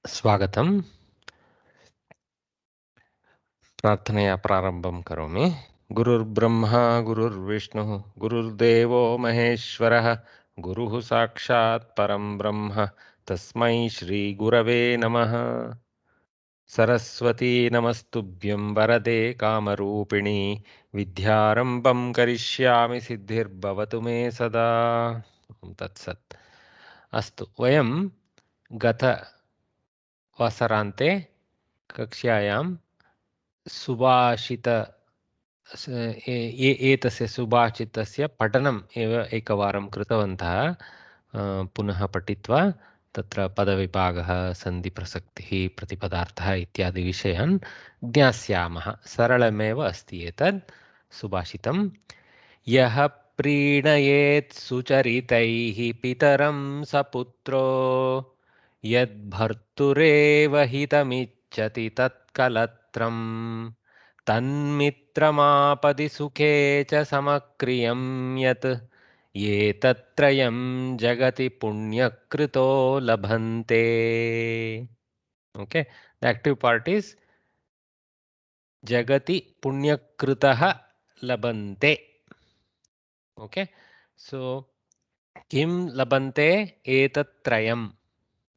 स्वागतम्। प्रार्थनया प्रारम्भं करोमि। गुरुर्ब्रह्मा गुरुर्विष्णुः गुरुर्देवो महेश्वरः गुरुः साक्षात् परं ब्रह्म तस्मै श्रीगुरवे नमः। सरस्वती नमस्तुभ्यं वरदे कामरूपिणी विद्यारम्भं करिष्यामि सिद्धिर्भवतु मे सदा। ॐ तत्सत्। अस्तु, वयं गतवसरान्ते कक्ष्यायां सुभाषित एतस्य सुभाषितस्य पठनम् एव एकवारं कृतवन्तः। पुनः पठित्वा तत्र पदविभागः, सन्धिप्रसक्तिः, प्रतिपदार्थः इत्यादि विषयान् ज्ञास्यामः। सरलमेव अस्ति एतत् सुभाषितं। यः प्रीणयेत् सुचरितैः पितरं स पुत्रो यद्भर्तुरेव हितमिच्छति तत्कलत्रम् तन्मित्रमापदि सुखे च समक्रियं यत् एतत्त्रयं जगति पुण्यकृतो लभन्ते. Okay, the active part is jagati punyakritah labante. Okay, so kim labante etattrayam.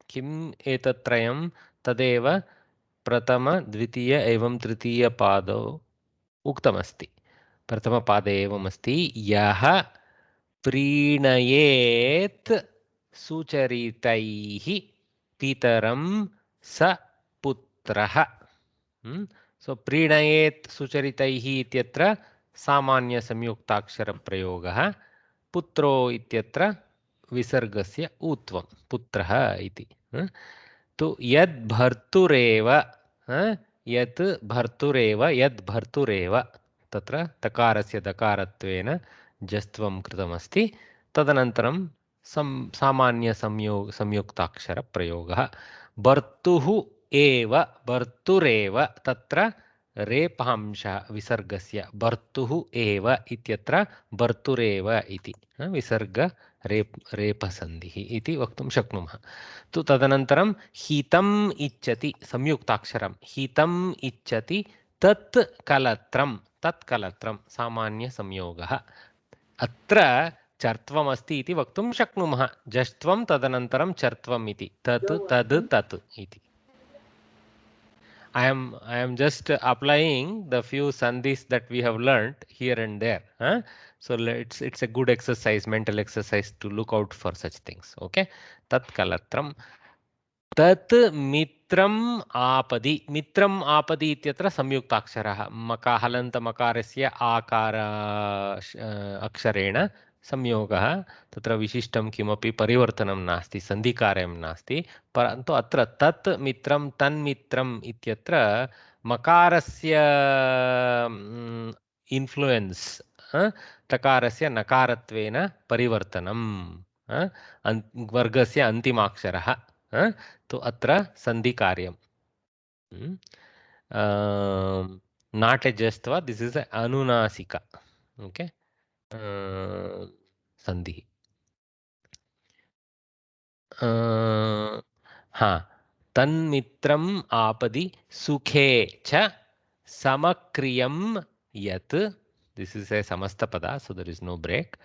Kim etattrayam तदेव प्रथम द्वितीय एवं तृतीय पादौ उक्तमस्ति. प्रथमपादे एवमस्ति, यः प्रीणयेत् सुचरितैः पितरं स पुत्रः. सो प्रीणयेत् सुचरितैः इत्यत्र सामान्यसंयुक्ताक्षरप्रयोगः, पुत्रो इत्यत्र विसर्गस्य ऊत्वं पुत्रः इति. तु यद्भर्तुरेव, यत् भर्तुरेव, यद्भर्तुरेव तत्र तकारस्य दकारत्वेन जस्त्वं कृतमस्ति. तदनन्तरं संयुक्ताक्षरप्रयोगः. भर्तुः एव, भर्तुरेव तत्र रेपांशः विसर्गस्य, भर्तुः एव इत्यत्र भर्तुरेव इति विसर्ग रेपसन्धिः इति वक्तुं शक्नुमः. तु तदनन्तरं हितम् इच्छति, संयुक्ताक्षरं हितम् इच्छति तत् कलत्रं, तत्कलत्रं सामान्यसंयोगः. अत्र चर्त्वमस्ति इति वक्तुं शक्नुमः. जष्ट्वं तदनन्तरं चर्त्वम् इति, तत् तद् तत् इति. I am just applying the few sandhis that we have learnt here and there. So it's a good exercise, mental exercise to look out for such things. Okay, tat kalatram. तत् मित्रम् आपदि. मित्रम् आपदि इत्यत्र संयुक्ताक्षरः, हलन्त मकारस्य आकार अक्षरेण संयोगः. तत्र विशिष्टं किमपि परिवर्तनं नास्ति, सन्धिकार्यं नास्ति. परन्तु अत्र तत् मित्रं तन्मित्रम् इत्यत्र मकारस्य इन्फ्लुयेन्स्, तकारस्य नकारत्वेन परिवर्तनं, वर्गस्य अन्तिमाक्षरः. तो अत्र सन्धिकार्यं. नाट् ए जस्त्वा, दिस् इस् अनुनासिका. ओके, सन्धिः. तन्मित्रम् आपदि सुखे च समक्रियं यत्, दिस् इस् ए समस्तपदा, so there is no break.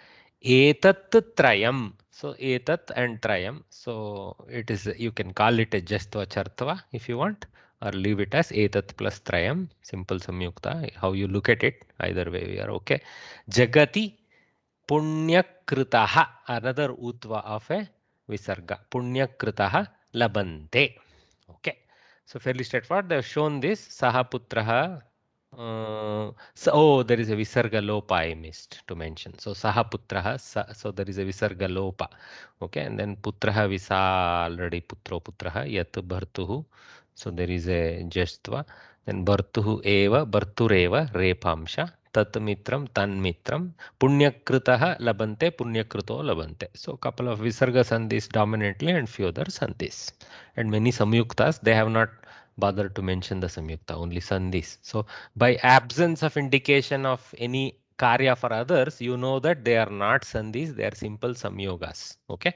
एतत् त्रयं, so etat and trayam, so it is, you can call it a jastva chartva if you want, or leave it as etat plus trayam, simple samyukta, how you look at it, either way we are okay. Jagati punyakritah, another utva of a visarga, punyakritah labante. Okay, so fairly straightforward. They have shown this. Saha putraha. There is a visarga lopa I missed to mention. So saha putraha, so there is a visarga lopa. Okay, and then putraha visa, already putro putraha, yat bhartuhu. So there is a jastva. Then bhartuhu eva, bhartureva, repamsha. Tat mitram, tan mitram. Punyakritah labante, punyakrito labante. So couple of visarga sandhis dominantly and few other sandhis. And many samyuktas, they have not bothered to mention the samyukta, only sandhis. So by absence of indication of any karya for others, you know that they are not sandhis, they are simple samyogas. Okay.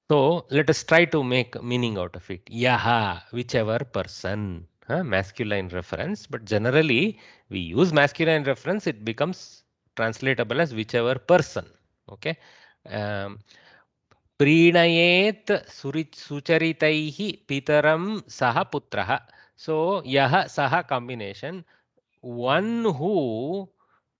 So let us try to make meaning out of it. Yaha, whichever person, masculine reference, but generally we use masculine reference, it becomes translatable as whichever person. Okay. Um, प्रीणयेत् सुचरितैः पितरं सह पुत्रः. So यः सः combination, one who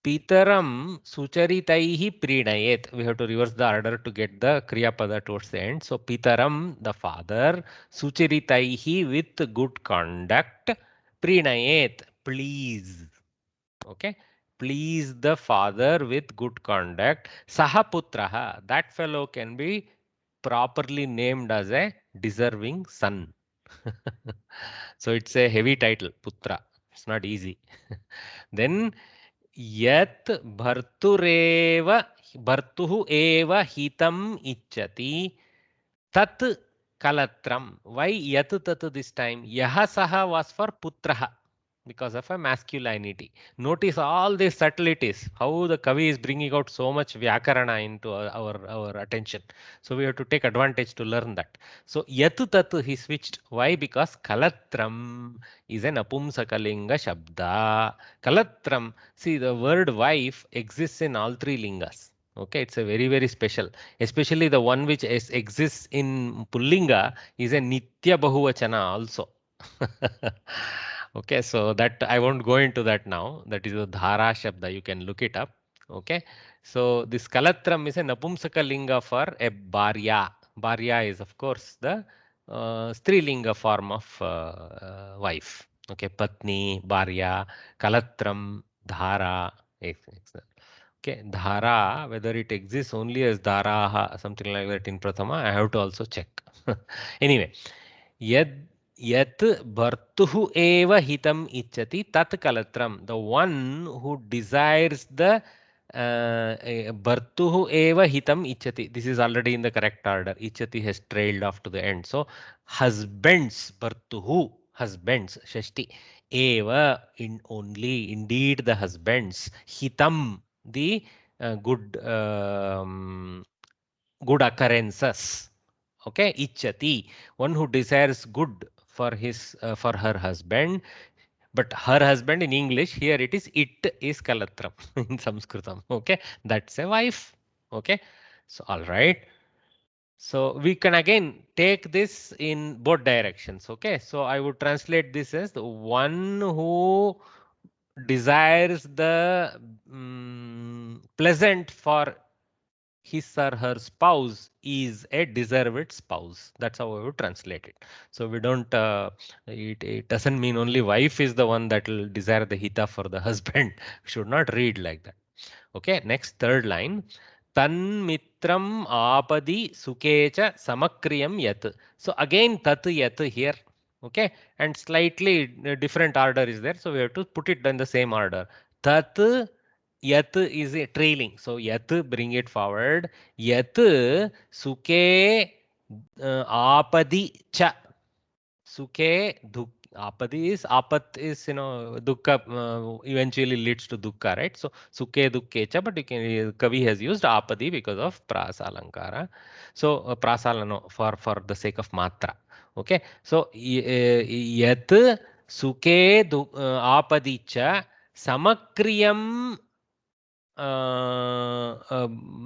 pitaram sucharitaihi prinayet. We have to reverse the order to get the kriya pada towards the end. So pitaram, the father, sucharitaihi, with good conduct, prinayet, please. Okay, please the father with good conduct. Sahaputraha, that fellow can be properly named as a deserving son. So it's a heavy title, putra. It's not easy. Then यत् भर्तुरेव भर्तुः एव हितम् इच्छति तत् कलत्रम. Why yat tat this time? Yah saha was for putraha because of a masculinity. Notice all these subtleties, how the Kavi is bringing out so much Vyakarana into our attention. So we have to take advantage to learn that. So yat tat he switched. Why? Because kalatram is an apumsakalinga shabda. Kalatram, see the word wife exists in all three lingas. Okay, it's a very, very special. Especially the one which exists in Pullinga is a Nitya Bahuvachana also. Okay, so that I won't go into that now. That is a Dhara Shabda. You can look it up. Okay, so this Kalatram is a Napumsaka Linga for a Bharya. Bharya is, of course, the Strilinga form of wife. Okay, Patni, Bharya, Kalatram, Dhara. Okay, dhara, whether it exists only as dhara, something like that in Prathama, I have to also check. Anyway, yad yat bhartuhu eva hitam ichati tat kalatram. The one who desires the bhartuhu eva hitam ichati. This is already in the correct order. Ichati has trailed off to the end. So husbands, bhartuhu, husbands, shashti. Eva, in only, indeed the husbands, hitam, the good good occurrences. Okay, ichati, one who desires good for his for her husband. But her husband in English, here it is kalatram in Sanskritam. Okay, that's a wife. Okay, so all right. So we can again take this in both directions. Okay, so I would translate this as the one who desires the pleasant for his or her spouse is a deserved spouse. That's how I would translate it. So we don't, it doesn't mean only wife is the one that will desire the hita for the husband. Should not read like that. Okay, next third line. Tan mitram apadi sukecha samakriyam yat. So again tat yat here. Okay, and slightly different order is there. So we have to put it in the same order. Tat yat is a trailing. So yat, bring it forward. Yat suke apadi cha. Suke duk. Apadi is apat is dukkha eventually leads to dukkha, right? So suke dukke cha, but you can Kavi has used apadi because of prasa alankara. So prasa no, for the sake of matra. Okay, so yat suke apadi cha samakriyam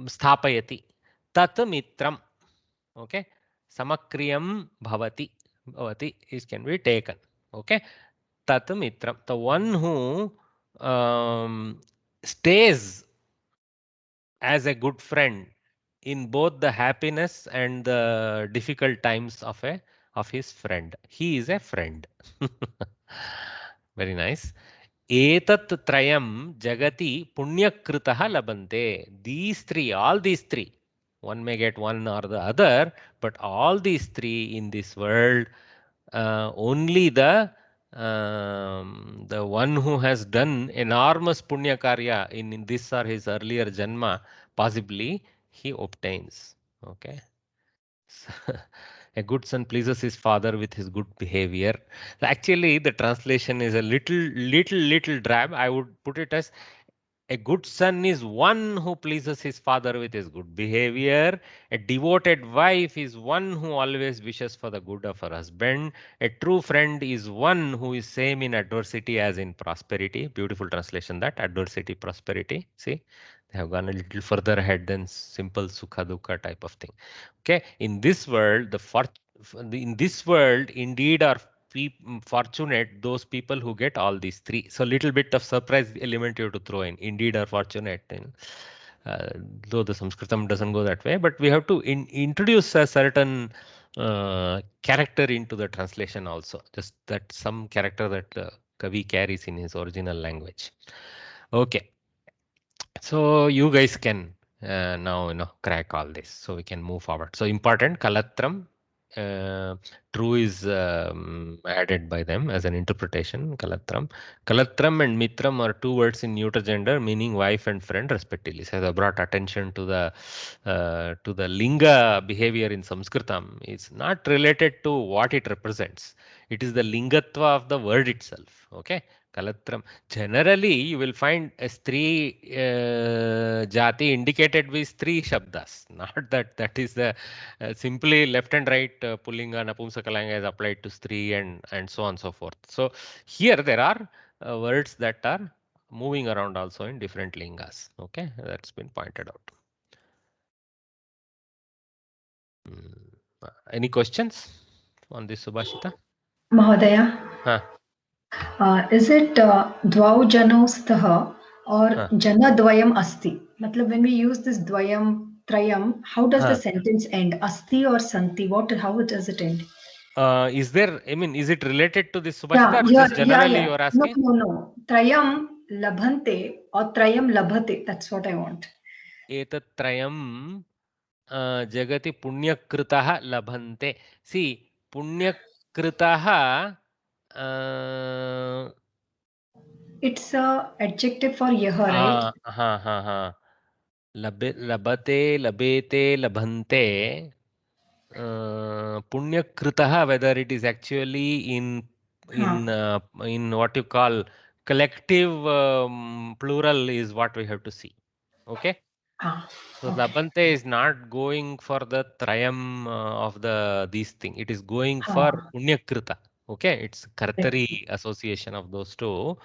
स्थापयति तत् मित्रम. Okay, samakriyam bhavati, bhavati is can be taken. Okay, tat mitram, the one who stays as a good friend in both the happiness and the difficult times of his friend. He is a friend. Very nice. Etat trayam jagati punyakritaha labante. These three, all these three, one may get one or the other, but all these three in this world, only the one who has done enormous punya karya in this or his earlier janma, possibly he obtains. Okay. A good son pleases his father with his good behavior. Actually, the translation is a little drab. I would put it as A good son is one who pleases his father with his good behavior. A devoted wife is one who always wishes for the good of her husband. A true friend is one who is same in adversity as in prosperity. Beautiful translation, that adversity, prosperity. See, they have gone a little further ahead than simple sukha dukkha type of thing. Okay, in this world, in this world, indeed are fortunate those people who get all these three. So little bit of surprise element you have to throw in. Indeed are fortunate. Though the Sanskritam doesn't go that way, but we have to introduce a certain character into the translation also. Just that some character that Kavi carries in his original language. Okay. So you guys can now crack all this, so we can move forward. So important kalatram, true is added by them as an interpretation. Kalatram and mitram are two words in neuter gender meaning wife and friend respectively. So I brought attention to the linga behavior in Sanskritam. It's not related to what it represents. It is the lingatva of the word itself. Okay. Kalatram. Generally, you will find a Stri Jati indicated with three Shabdas. Not that is the simply left and right Pullinga, Napumsakalinga is applied to Stri and so on and so forth. So here there are words that are moving around also in different lingas. Okay, that's been pointed out. Any questions on this, Subhashita? Mahodaya, Huh. is it dvau jano stha or Huh. janadvayam asti? Matlab, when we use this dvayam, trayam, how does the Huh. sentence end? Asti or santi? How does it end? Is there, I mean, is it related to this, Yeah, Subhashita, or just generally yeah. you're No, asking? no, no. Trayam labhante or trayam labhate. That's what I want. एतत्त्रयं जगति पुण्यकृतः लभन्ते. सी पुण्यकृतः It's a adjective for yah, right? हाँ हाँ हाँ लभते लभेते लभन्ते punyakritah, whether it is actually Huh. in what you call collective plural is what we have to see. Okay. Ah, So okay. Labante is not going for the Trayam of these thing. It is going for Huh. Punyakrita. Okay, it's Kartari association of those two.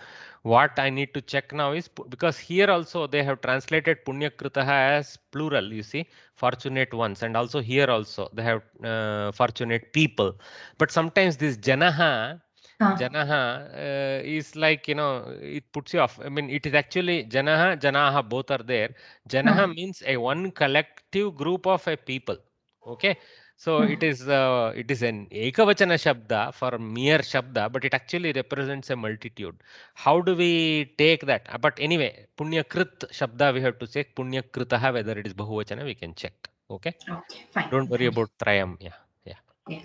What I need to check now is because here also they have translated Punyakrita as plural, you see, fortunate ones, and also here also they have fortunate people. But sometimes this Janaha Huh. Janaha is like, it puts you off. I mean, it is actually Janaha, Janaha, both are there. Huh. Janaha means a one collective group of a people. Okay. So Hmm. it is an ekavachana shabda for mere shabda, but it actually represents a multitude. How do we take that? But anyway, punyakrit shabda we have to check. Punyakritaha, whether it is bahuvachana, we can check. Okay. Okay, fine, Don't worry fine. about trayam. Yeah. Yeah. Yeah.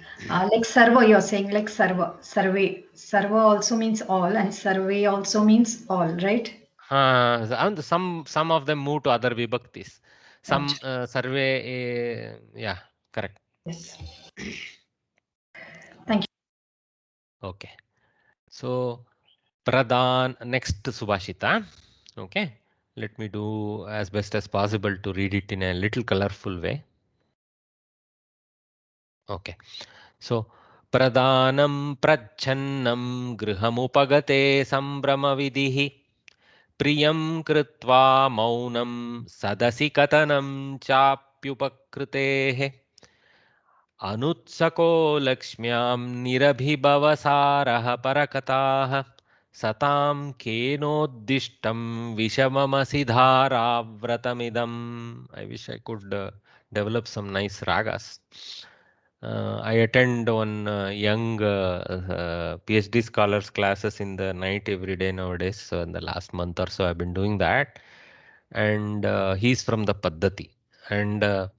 Like sarva, you're saying like sarva, survey. Sarva also means all, and survey also means all, right? And some of them move to other vibhaktis. Gotcha. Some survey, yeah, correct. Yes. Thank you. Okay. So Pradhan, next Subhashita. Okay. Let me do as best as possible to read it in a little colorful way. Okay. So Pradhanam prachannam grihamupagate sambramavidihi priyam kritva maunam sadasi katanam chapyupakrutehe अनुत्सको लक्ष्म्यां निरभिभवसारः परकथाः सतां केनोद्दिष्टं विषममसि धाराव्रतमिदम्. I wish I could develop some nice ragas. I attend one young PhD scholars classes in the night every day nowadays. So in the last month or so, I've been doing that. And he's from the Paddhati. And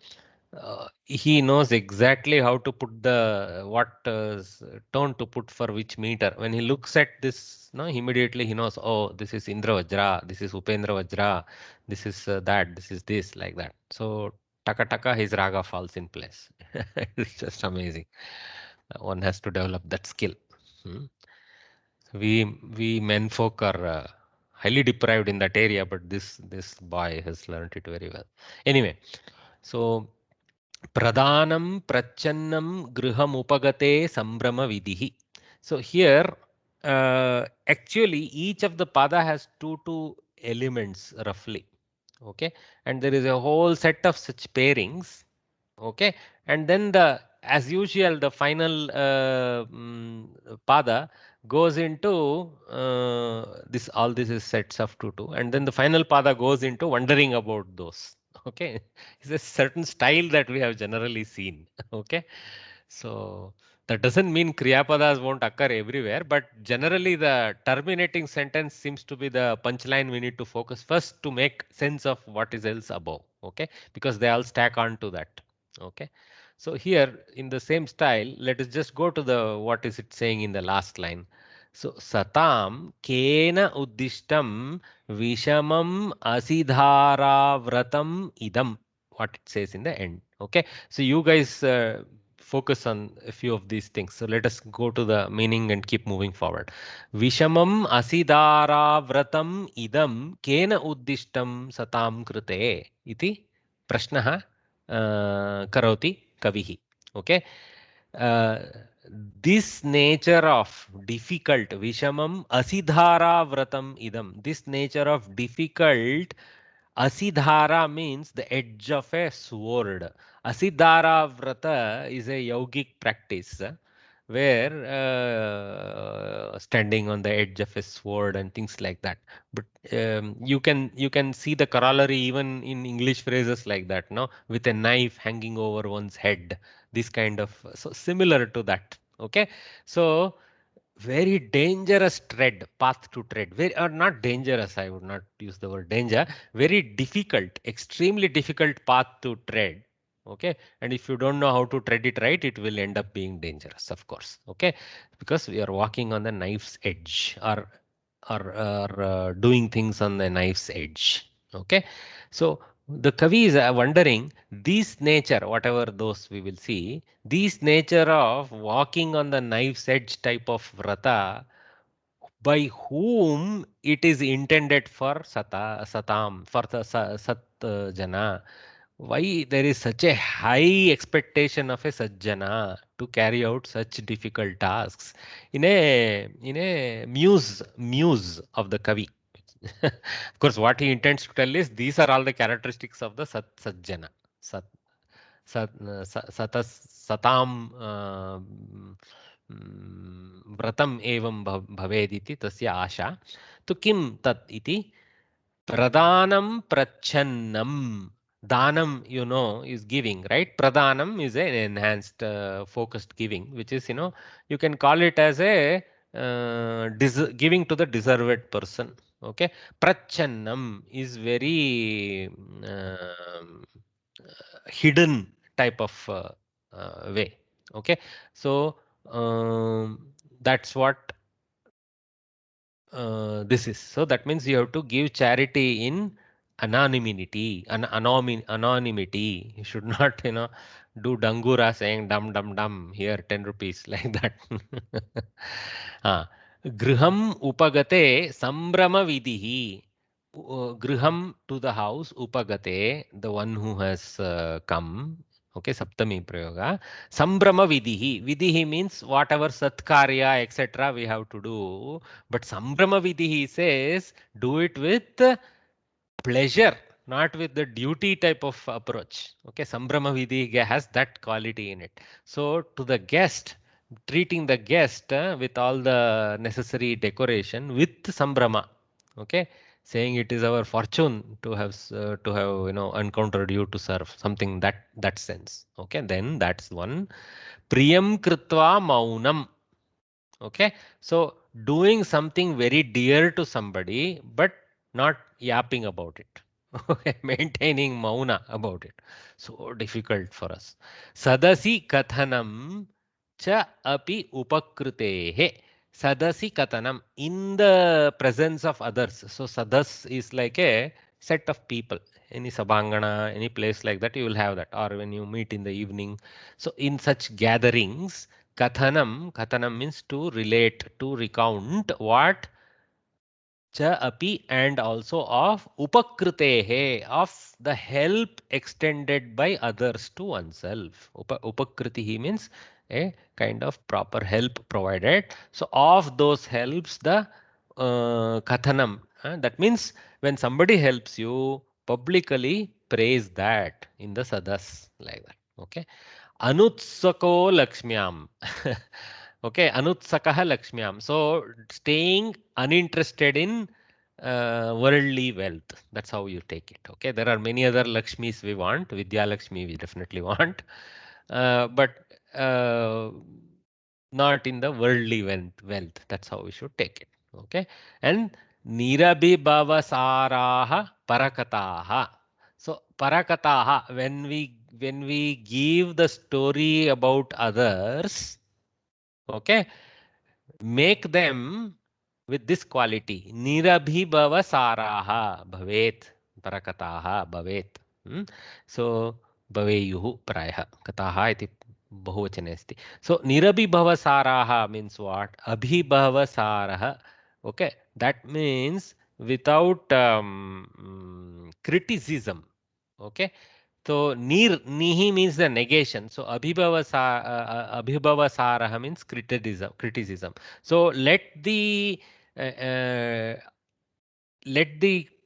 he knows exactly how to put the what tone to put for which meter. When he looks at this, no, immediately he knows, oh, this is Indra Vajra, this is Upendra Vajra, this is that, this is this, like that. So taka taka, his raga falls in place. It's just amazing. One has to develop that skill. Hmm. We menfolk are highly deprived in that area, but this boy has learned it very well. Anyway, so Pradhanam prachannam griham upagate sambrama vidihi. So here, actually, each of the pada has two elements roughly. Okay, and there is a whole set of such pairings. Okay, and then as usual, the final pada goes into all this is sets of two, and then the final pada goes into wondering about those. Okay, it's a certain style that we have generally seen. Okay, so that doesn't mean kriyapadas won't occur everywhere, but generally the terminating sentence seems to be the punchline we need to focus first to make sense of what is else above. Okay, because they all stack on to that. Okay, so here in the same style, let us just go to the what is it saying in the last line. So satam kena uddishtam vishamam asidhara vratam idam. What it says in the end. Okay, so you guys focus on a few of these things. So let us go to the meaning and keep moving forward. Vishamam asidhara vratam idam kena uddishtam satam krute iti prashnah karoti kavihi. Okay. Uh, this nature of difficult vishamam asidhara vratam idam. This nature of difficult asidhara means the edge of a sword. Asidhara vrata is a yogic practice where standing on the edge of a sword and things like that. But you can see the corollary even in English phrases like that, no, with a knife hanging over one's head. This kind of so similar to that. Okay, so very dangerous path to tread. Very or not dangerous. I would not use the word danger. Very difficult, extremely difficult path to tread. Okay, and if you don't know how to tread it right, it will end up being dangerous, of course. Okay, because we are walking on the knife's edge, or doing things on the knife's edge. Okay, so the Kavi is wondering this nature, whatever those we will see, this nature of walking on the knife's edge type of vrata, by whom it is intended for satam, for the sat jana. Why there is such a high expectation of a sajjana to carry out such difficult tasks in a muse of the Kavi. Of course, what he intends to tell is these are all the characteristics of the sajjana. Sat, satam व्रतम एवं भवेदिति तस्य आशा तो किम तत् इति Pradhanam prachannam. Danam, is giving, right? Pradhanam is an enhanced, focused giving, which is, you can call it as a giving to the deserved person. Okay. Prachannam is very hidden type of way. Okay. So that's what this is. So that means you have to give charity in anonymity. Anonymity. You should not, do dangura saying dum dum dum here 10 rupees like that. Griham upagate sambrama vidihi. Griham to the house, upagate the one who has come. Okay, Saptami Prayoga. Sambrama Vidihi. Vidihi means whatever Satkarya, etc. we have to do. But Sambrama Vidihi says do it with pleasure, not with the duty type of approach. Okay, Sambrama Vidhi has that quality in it. So to the guest, treating the guest with all the necessary decoration with Sambrama. Okay, saying it is our fortune to have encountered you to serve something that sense. Okay, then that's one. Priyam Kritva Maunam. Okay, so doing something very dear to somebody, but not yapping about it. Okay, maintaining mauna about it. So difficult for us. Sadasi kathanam cha api upakrutehe. Sadasi kathanam, in the presence of others. So sadas is like a set of people. Any sabangana, any place like that, you will have that. Or when you meet in the evening. So in such gatherings, kathanam means to relate, to recount what cha api, and also of upakrutehe, of the help extended by others to oneself. Upakritihi means a kind of proper help provided. So of those helps, the kathanam. That means when somebody helps you, publicly praise that in the sadas, like that. Okay. Anutsako Lakshmyam. Okay, Anutsakaha Lakshmyam. So staying uninterested in worldly wealth. That's how you take it. Okay, there are many other Lakshmis we want. Vidya Lakshmi we definitely want, but not in the worldly wealth. That's how we should take it. Okay, and Nirabhibhavasaraha Parakataha. So Parakataha, when we give the story about others, okay, make them with this quality. Nirabhibhava saraha bhavet. Parakataha bhavet. So bhaveyuhu prayah. Kataha iti bahuvachane asti. So nirabhibhava saraha means what? Abhibhava saraha. Okay. That means without criticism. Okay. So nihi means the negation. So abhibhava saraha means criticism. So let the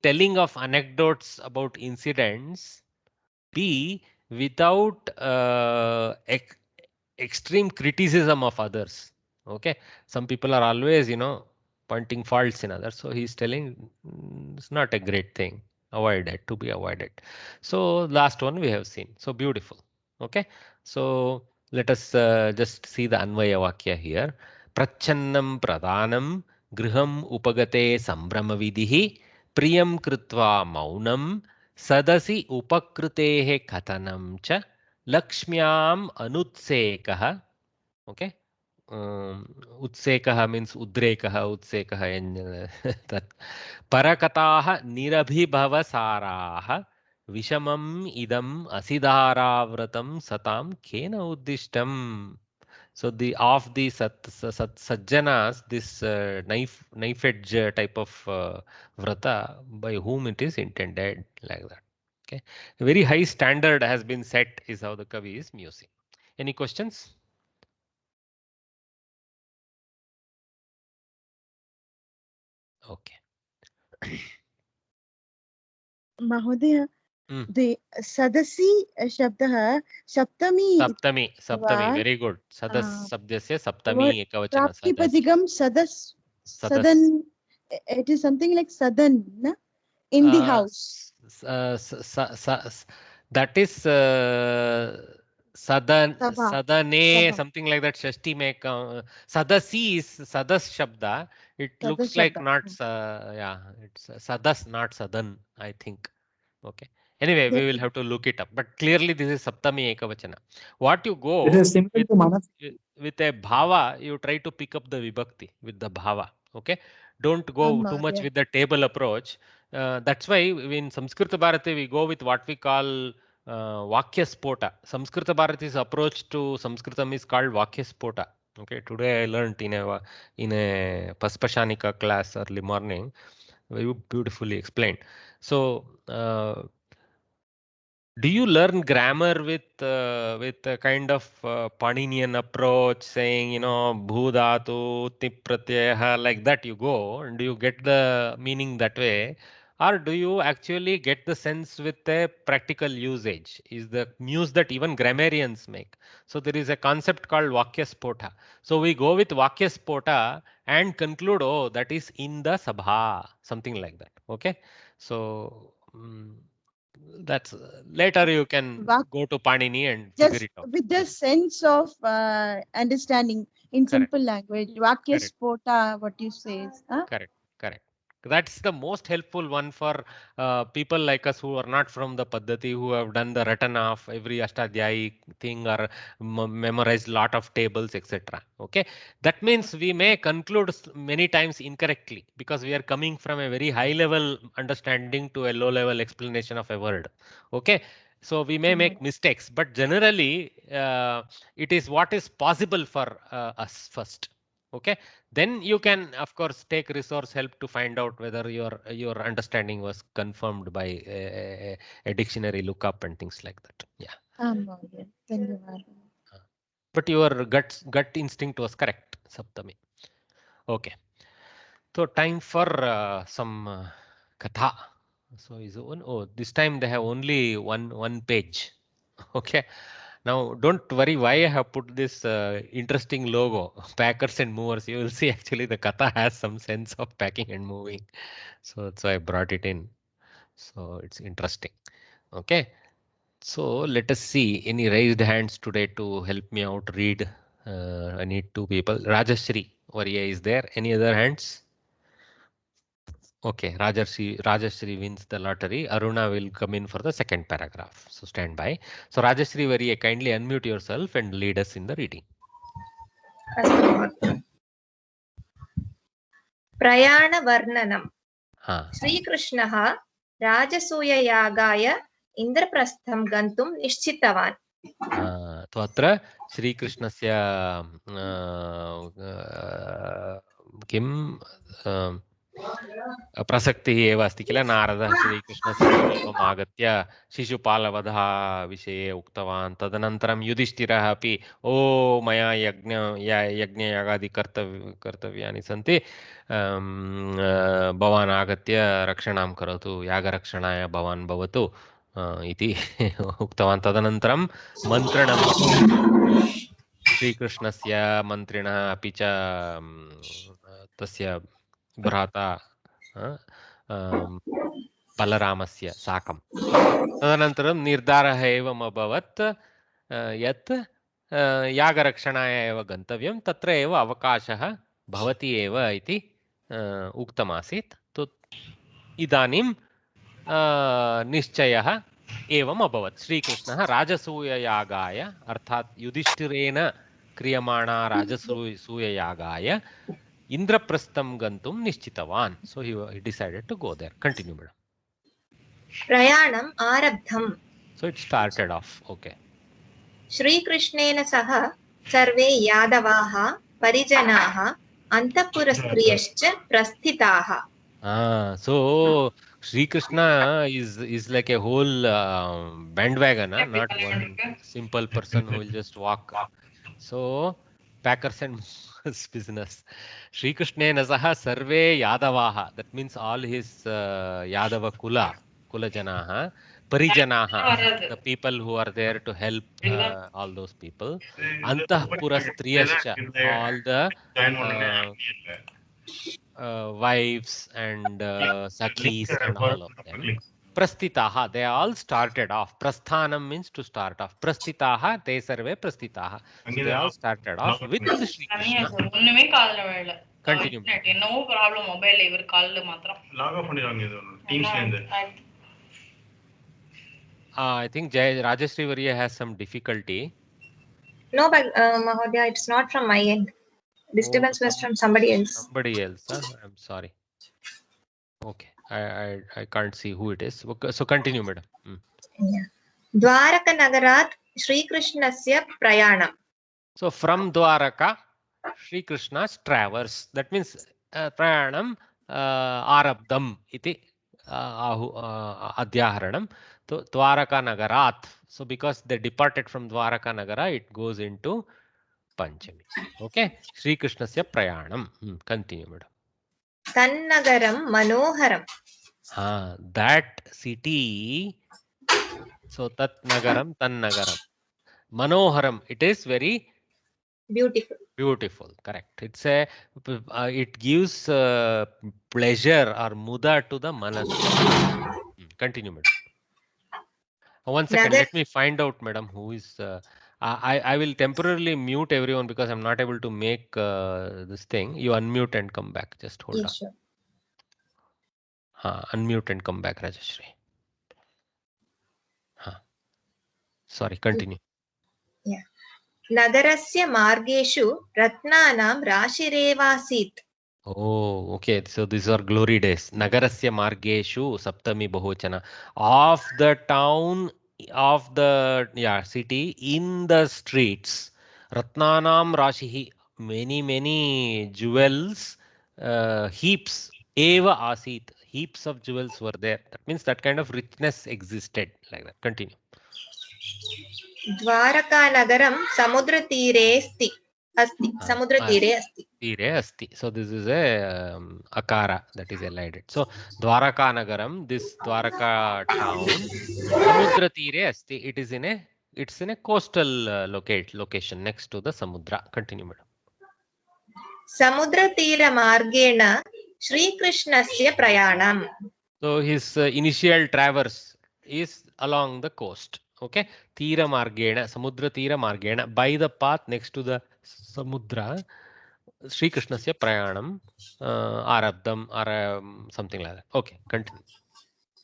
telling of anecdotes about incidents be without extreme criticism of others. Okay, some people are always, pointing faults in others. So he's telling it's not a great thing. Avoid it, to be avoided. So last one we have seen. So beautiful. Okay, so let us just see the Anvaya Vakya here. Prachannam pradhanam griham upagate sambramavidihi priyam kritva maunam sadasi upakrutehe kathanam cha lakshmyam anutsekah. Okay. Utsekah means udrekah, utsekah that parakataah nirabhibhavasaraah vishamam idam asidharavratam satam kena uddishtam. So the of the sajjanas, this knife edge type of vrata, by whom it is intended, like that. Okay, a very high standard has been set, is how the Kavi is musing. Any questions? Okay. Mahodaya, the sadasi shabdah saptami Saptami, very good. Sadas sabdasya what saptami ekavachana sadas. praptipadigam sadan, it is something like sadan, na? In the house. That is Sabha. sadane, something like that. Shashti mein sadasi is sadas shabda. It Sadas looks like shabda. not yeah, it's sadas, not sadan, I think. Okay. Anyway, we will have to look it up. But clearly this is Saptami Ekavachana. What you go It is similar to Manas. with a bhava, you try to pick up the vibhakti with the bhava. Okay. Don't go too much with the table approach. That's why in Samskrita Bharati we go with what we call Vakya Spota. Samskrita Bharati's approach to Sanskritam is called Vakya Spota. Okay. Today I learned in a Paspashanika class early morning. Very beautifully explained. So do you learn grammar with a kind of Paninian approach, saying, bhu dhatu, tip pratyaya, like that you go, and do you get the meaning that way? Or do you actually get the sense with a practical usage? Is the use that even grammarians make. So there is a concept called Vakya Spota. So we go with Vakya Spota and conclude, oh, that is in the sabha, something like that. Okay. So that's later you can go to Panini and figure Just it out. with the sense of understanding in simple language. Vakya spota, what you say. Correct. That's the most helpful one for people like us who are not from the Paddhati, who have done the written of every Ashtadhyayi thing or memorized lot of tables, etc. Okay, that means we may conclude many times incorrectly because we are coming from a very high level understanding to a low level explanation of a word. Okay, so we may make mistakes, but generally it is what is possible for us first. Okay, then you can of course take resource help to find out whether your understanding was confirmed by a dictionary lookup and things like that. Yeah. But your gut instinct was correct, Saptami. Okay. So time for some katha. So this time they have only one page. Okay. Now don't worry why I have put this interesting logo, packers and movers. You will see actually the katha has some sense of packing and moving. So that's why I brought it in. So it's interesting. Okay. So let us see any raised hands today to help me out read. I need 2 people. Rajashri Variya is there. Any other hands? Okay, Rajashri wins the lottery. Aruna will come in for the second paragraph. So stand by. So Rajashri Variya, kindly unmute yourself and lead us in the reading. प्रयाण वर्णनम श्रीकृष्णः राजसूययागाय इन्द्रप्रस्थं गन्तुं निश्चितवान्. तो अत्र श्रीकृष्णस्य किं प्रसक्तिः एव अस्ति किल. नारदः श्रीकृष्णस्य समीपम् आगत्य शिशुपालवधः विषये उक्तवान्. तदनन्तरं युधिष्ठिरः अपि मया यज्ञयागादि कर्तव्यानि सन्ति, भवान् आगत्य रक्षणां करोतु, यागरक्षणाय भवान् भवतु इति उक्तवान्. तदनन्तरं मन्त्रणं श्रीकृष्णस्य मन्त्रिणः अपि च तस्य भ्राता बलरामस्य साकं. तदनन्तरं निर्धारः एवम् अभवत् यत् यागरक्षणाय एव गन्तव्यं, तत्र एव अवकाशः भवति एव इति उक्तमासीत्. इदानीं निश्चयः एवम् अभवत्. श्रीकृष्णः राजसूययागाय अर्थात् युधिष्ठिरेण क्रियमाणा राजसूययागाय इन्द्रप्रस्थं गन्तुं निश्चितवान्. So he decided to go there. Continue, madam. प्रयाणम् आरब्धम्. So it started off. Okay. श्रीकृष्णेन सह सर्वे यादवाः परिजनाः अन्तःपुरस्त्रियश्च प्रस्थिताः. So Sri Krishna is like a whole bandwagon, not one simple person who will just walk. So packers and business. Sri Krishnena saha sarve yadavaha. That means all his Yadava kula janaha, parijanaha, the people who are there to help all those people. Antahpura striyascha, all the wives and sakhis and all of them. Prasthitaha, they all started off. Prasthanam means to start off. Prasthitaha, they sarve prasthitaha. So they all started off with Shri Krishna. Continue. No problem. Mobile log off Teams. I think Rajashri Variya has some difficulty. No, but Mahodaya, it's not from my end. Disturbance was from somebody else. Somebody else. I'm sorry. Okay. I can't see who it is. So continue, madam. Yeah. Dwaraka Nagarat Shri Krishnasya Prayanam. So from Dwaraka, Shri Krishna's travels. That means Prayanam Arabdam iti Adhyaharanam. So Dwaraka Nagarat. So because they departed from Dwaraka Nagara, it goes into Panchami. Okay. Shri Krishnasya Prayanam. Continue, madam. Tannagaram Manoharam. That city. So Tat Nagaram, Tannagaram. Manoharam. It is very beautiful. Beautiful. Correct. It's it gives pleasure or muda to the manas. Continue, madam. One second. Let me find out, madam, who is. I will temporarily mute everyone because I'm not able to make this thing. You unmute and come back. Just hold on. Sure. Unmute and come back, Rajashri. Sorry, continue. Yeah. Nagarasya margeshu ratnanam rashirevasit. Oh, okay. So these are glory days. Nagarasya margeshu saptami bahochana. Of the town, of the city, in the streets. Ratnanam rashihi many jewels, heaps eva asit, heaps of jewels were there. That means that kind of richness existed, like that. Continue. द्वारकानगरं समुद्रतीरे अस्ति समुद्रतीरे अस्ति. Tire asti. So this is a akara that is elided. So Dwaraka Nagaram, this Dwaraka town, Samudra Tire asti. It's in a coastal location next to the Samudra. Continue, madam. समुद्रतीरमार्गेण श्रीकृष्णस्य प्रयाणम्. So his initial traverse is along the coast. Okay, Tira Margena, Samudra Tira Margena, by the path next to the Samudra, Sri Krishnasya Prayanam, Arabdam, or something like that. Okay, continue.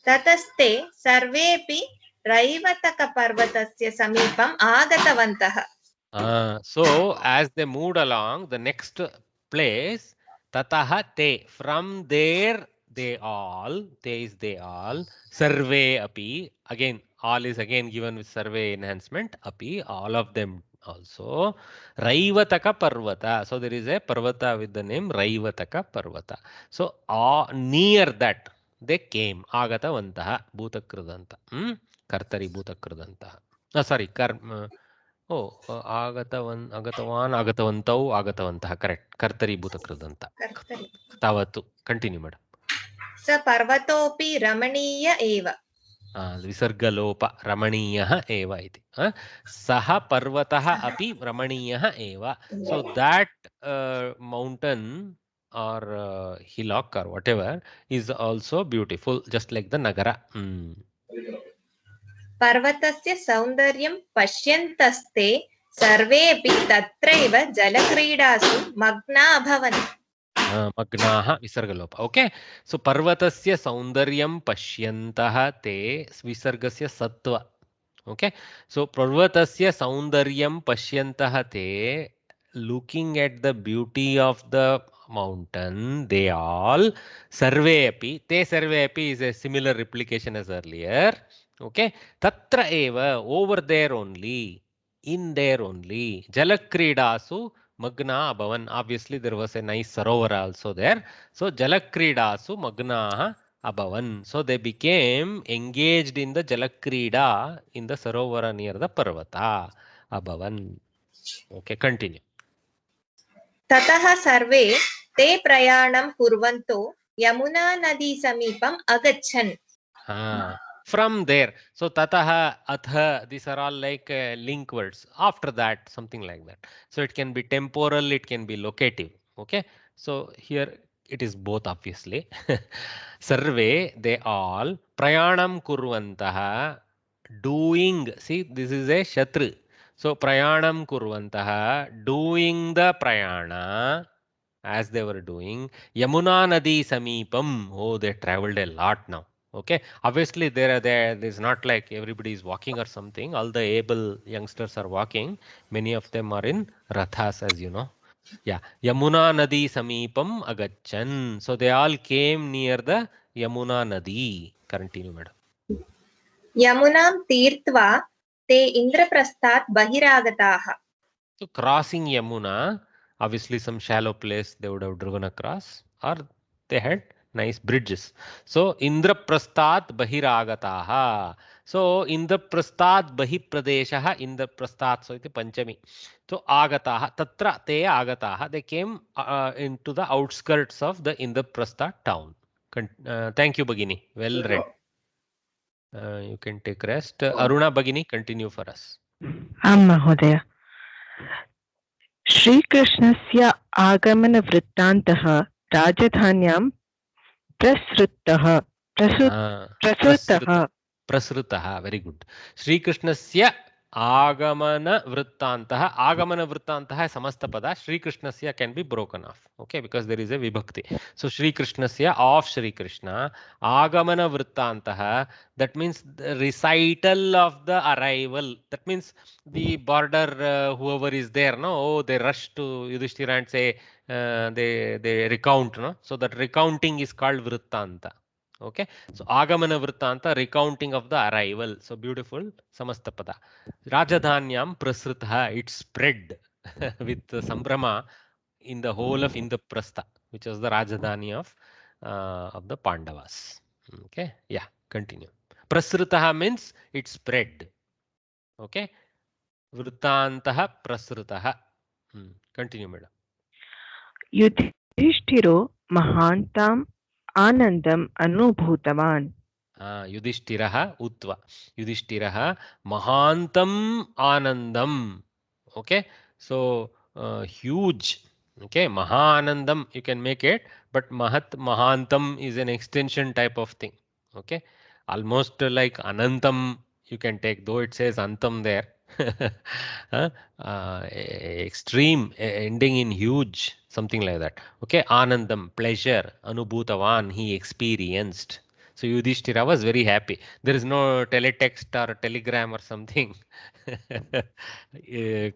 ततस्ते सर्वेपि रैवतकपर्वतस्य समीपम् आगतवन्तः. So as they moved along, the next place, Tataha te, from there they all, te is they all, survey api, again, all is again given with survey enhancement, api, all of them also, Raivataka Parvata. So there is a Parvata with the name Raivataka Parvata. So near that they came, Agatavantaha, Bhutakrudanta, Kartari Bhutakrudanta. Sorry, Agatavan, Agatavantau, Agatavantah, correct. Kartari Bhutakrudanta. Tavatu. Continue, madam. स पर्वतोऽपि रमणीय एव. Visargalopa Ramaniyaha eva iti. Saha Parvataha api Ramaniyaha eva. So that mountain or hillock or whatever is also beautiful, just like the Nagara. पर्वतस्य सौन्दर्यं पश्यन्तस्ते सर्वेऽपि तत्रैव जलक्रीडासु मग्ना अभवन्. Magnaha Visargalopa. Okay. So Parvatasya Saundaryam Pashyantaha te Visargasya Sattva. Okay. So Parvatasya Saundaryam Pashyantaha te, looking at the beauty of the mountain, they all Sarveapi. Te Sarveapi is a similar replication as earlier. Okay. Tatra eva, over there only, in there only. Jalakridasu Magna Abhavan. Obviously, there was a nice Sarovara also there. So, Jalakridasu Magnaha Abhavan. So, they became engaged in the Jalakrida in the Sarovara near the Parvata. Abhavan. Okay, continue. ततः सर्वे ते प्रयाणं कुर्वन्तो यमुना नदी समीपम् अगच्छन्. From there, so Tataha, Atha, these are all like link words. After that, something like that. So it can be temporal, it can be locative. Okay. So here it is both, obviously. Sarve, they all, Prayanam Kurvantaha, doing. See, this is a Shatru. So Prayanam Kurvantaha, doing the Prayana as they were doing. Yamuna Nadi Samipam. Oh, they traveled a lot now. Okay, obviously there's not like everybody is walking or something. All the able youngsters are walking. Many of them are in rathas, as you know. Yeah, Yamuna Nadi Samipam Agachan. So they all came near the Yamuna Nadi. Continue, madam. यमुनां तीर्त्वा ते इन्द्रप्रस्थात् बहिरागताः. So crossing Yamuna, obviously some shallow place they would have driven across, or they had nice bridges. So Indraprasthat Bahiragataha. So Indraprasthat Bahipradeshaha Indraprasthat. So iti Panchami. So Agataha. Tatra te Agataha. They came into the outskirts of the Indraprastha town. Thank you, Bhagini. Well read. You can take rest. Aruna Bhagini, continue for us. Mahodaya. Shri Krishnasya Agamana Vrittantah Rajadhanyam Prasrutaha. Very good. Shri Krishnasya Agamana Vrittantaha. Agamana Vrittantaha Samastapada. Shri Krishnasya can be broken off. Okay, because there is a vibhakti. So Shri Krishnasya of Shri Krishna. Agamana Vrittantaha. That means the recital of the arrival. That means the border, whoever is there, no? Oh, they rush to Yudhishthira and say, they recount, no? So that recounting is called Vrittanta. Okay, so Agamana Vrittanta, recounting of the arrival. So beautiful, Samastapada. Rajadhanyam Prasrutha, it spread with Sambrama in the whole of Indraprastha, which was the Rajadhani of the Pandavas. Okay, yeah, continue. Prasrutaha means it spread. Okay, Vrittantaha Prasrutaha. Continue, madam. युधिष्ठिरो महान्ताम् आनन्दम् अनुभूतवान्. Yudhishthirah Utva. Yudhishthirah Mahantam Anandam. Okay, so huge. Okay, Mahanandam you can make it, but Mahantam is an extension type of thing. Okay, almost like Anantam you can take, though it says Antam there. Extreme, ending in huge, something like that. Okay, Anandam, pleasure, Anubhutavan, he experienced. So Yudhishthira was very happy. There is no teletext or telegram or something.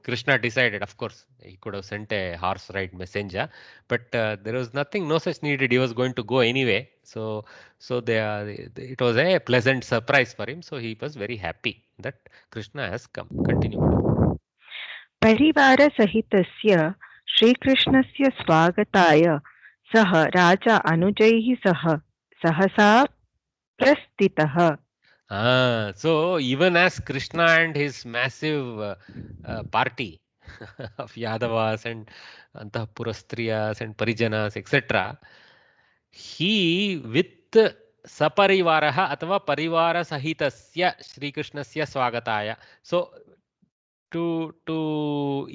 Krishna decided, of course, he could have sent a horse ride messenger, but there was nothing, no such needed. He was going to go anyway. So it was a pleasant surprise for him. So he was very happy that Krishna has come. Continue. परिवारसहितस्य श्रीकृष्णस्य स्वागताय सः राजा अनुजैः सह सहसा प्रस्थितः. So even as Krishna and his massive party of Yadavas and Antapurastriyas and Parijanas, etc., he with Saparivaraha atava Parivara Sahitasya Sri Krishnasya Swagataya. So to do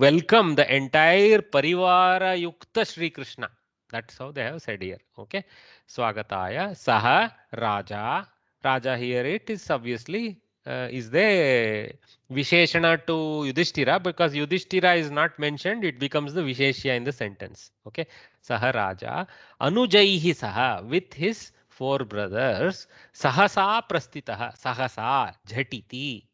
welcome the entire Parivara Yukta Sri Krishna. That's how they have said here. Okay. Swagataya Saha Raja. Raja here it is obviously is the Visheshana to Yudhishthira, because Yudhishthira is not mentioned, it becomes the Visheshya in the sentence. Okay. Saha Raja Anujaihi Saha, with his 4 brothers. Sahasa prastitaha. Sahasa jhatiti.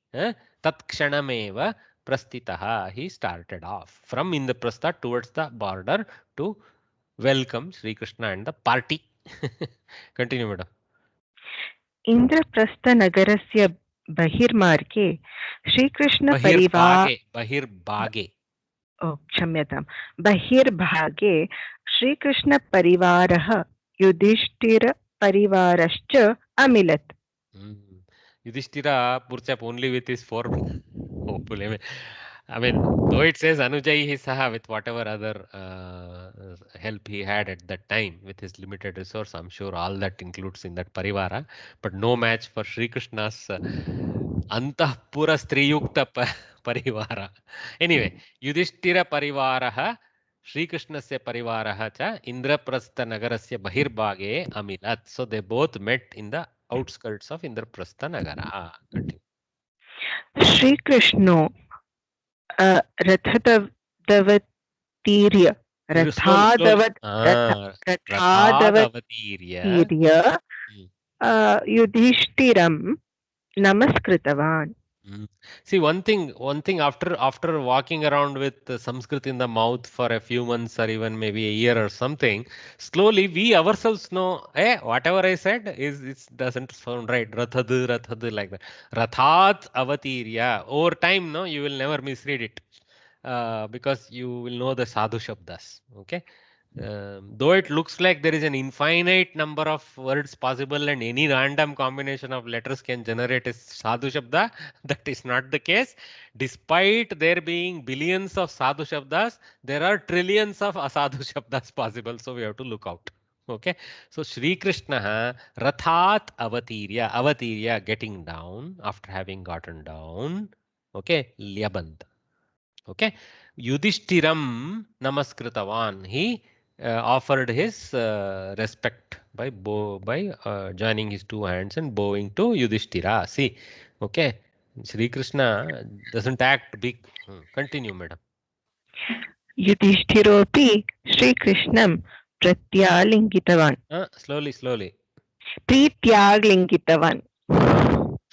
Tatkshanameva prastitaha. He started off from Indraprastha towards the border to welcome Sri Krishna and the party. Continue, madam. इन्द्रप्रस्थनगरस्य बहिर्मार्गे Shrikrishna बहिर्भागे. क्षम्यताम्. बहिर्भागे श्रीकृष्णपरिवारः युधिष्ठिरपरिवारश्च अमिलत्. Yudhishthira purchased up only with his 4. Hopefully, I mean, though it says Anujaihi Saha, with whatever other help he had at that time with his limited resource, I'm sure all that includes in that Parivara, but no match for Sri Krishna's Antapura Striyukta Parivara. Anyway, Yudhishthira Parivaraha Sri Krishnasya Parivaraha cha Indraprastha Nagarasya Bahirbhage Amilat. So they both met in the outskirts of Indraprastha Nagara. Continue. Sri Krishna रथादवतीर्य युधिष्ठिरं नमस्कृतवान्. See, one thing after walking around with Sanskrit in the mouth for a few months or even maybe a year or something, slowly we ourselves know, whatever I said it doesn't sound right. Rathad like that. Rathat avatirya. Over time, no, you will never misread it because you will know the sadhu shabdas. Okay. Though it looks like there is an infinite number of words possible and any random combination of letters can generate a sadhu shabda, that is not the case. Despite there being billions of sadhu shabdas, there are trillions of asadhu shabdas possible. So we have to look out. Okay. So Sri Krishna Rathat Avatirya, getting down after having gotten down. Okay. Lyabant. Okay. Yudhishtiram Namaskritavan. He offered his respect by joining his 2 hands and bowing to Yudhishthira. See, okay, Sri Krishna doesn't act big. Continue, madam. Yudhishtiropi Sri Krishnam pratyalingitavan. Slowly. Prityalingitavan.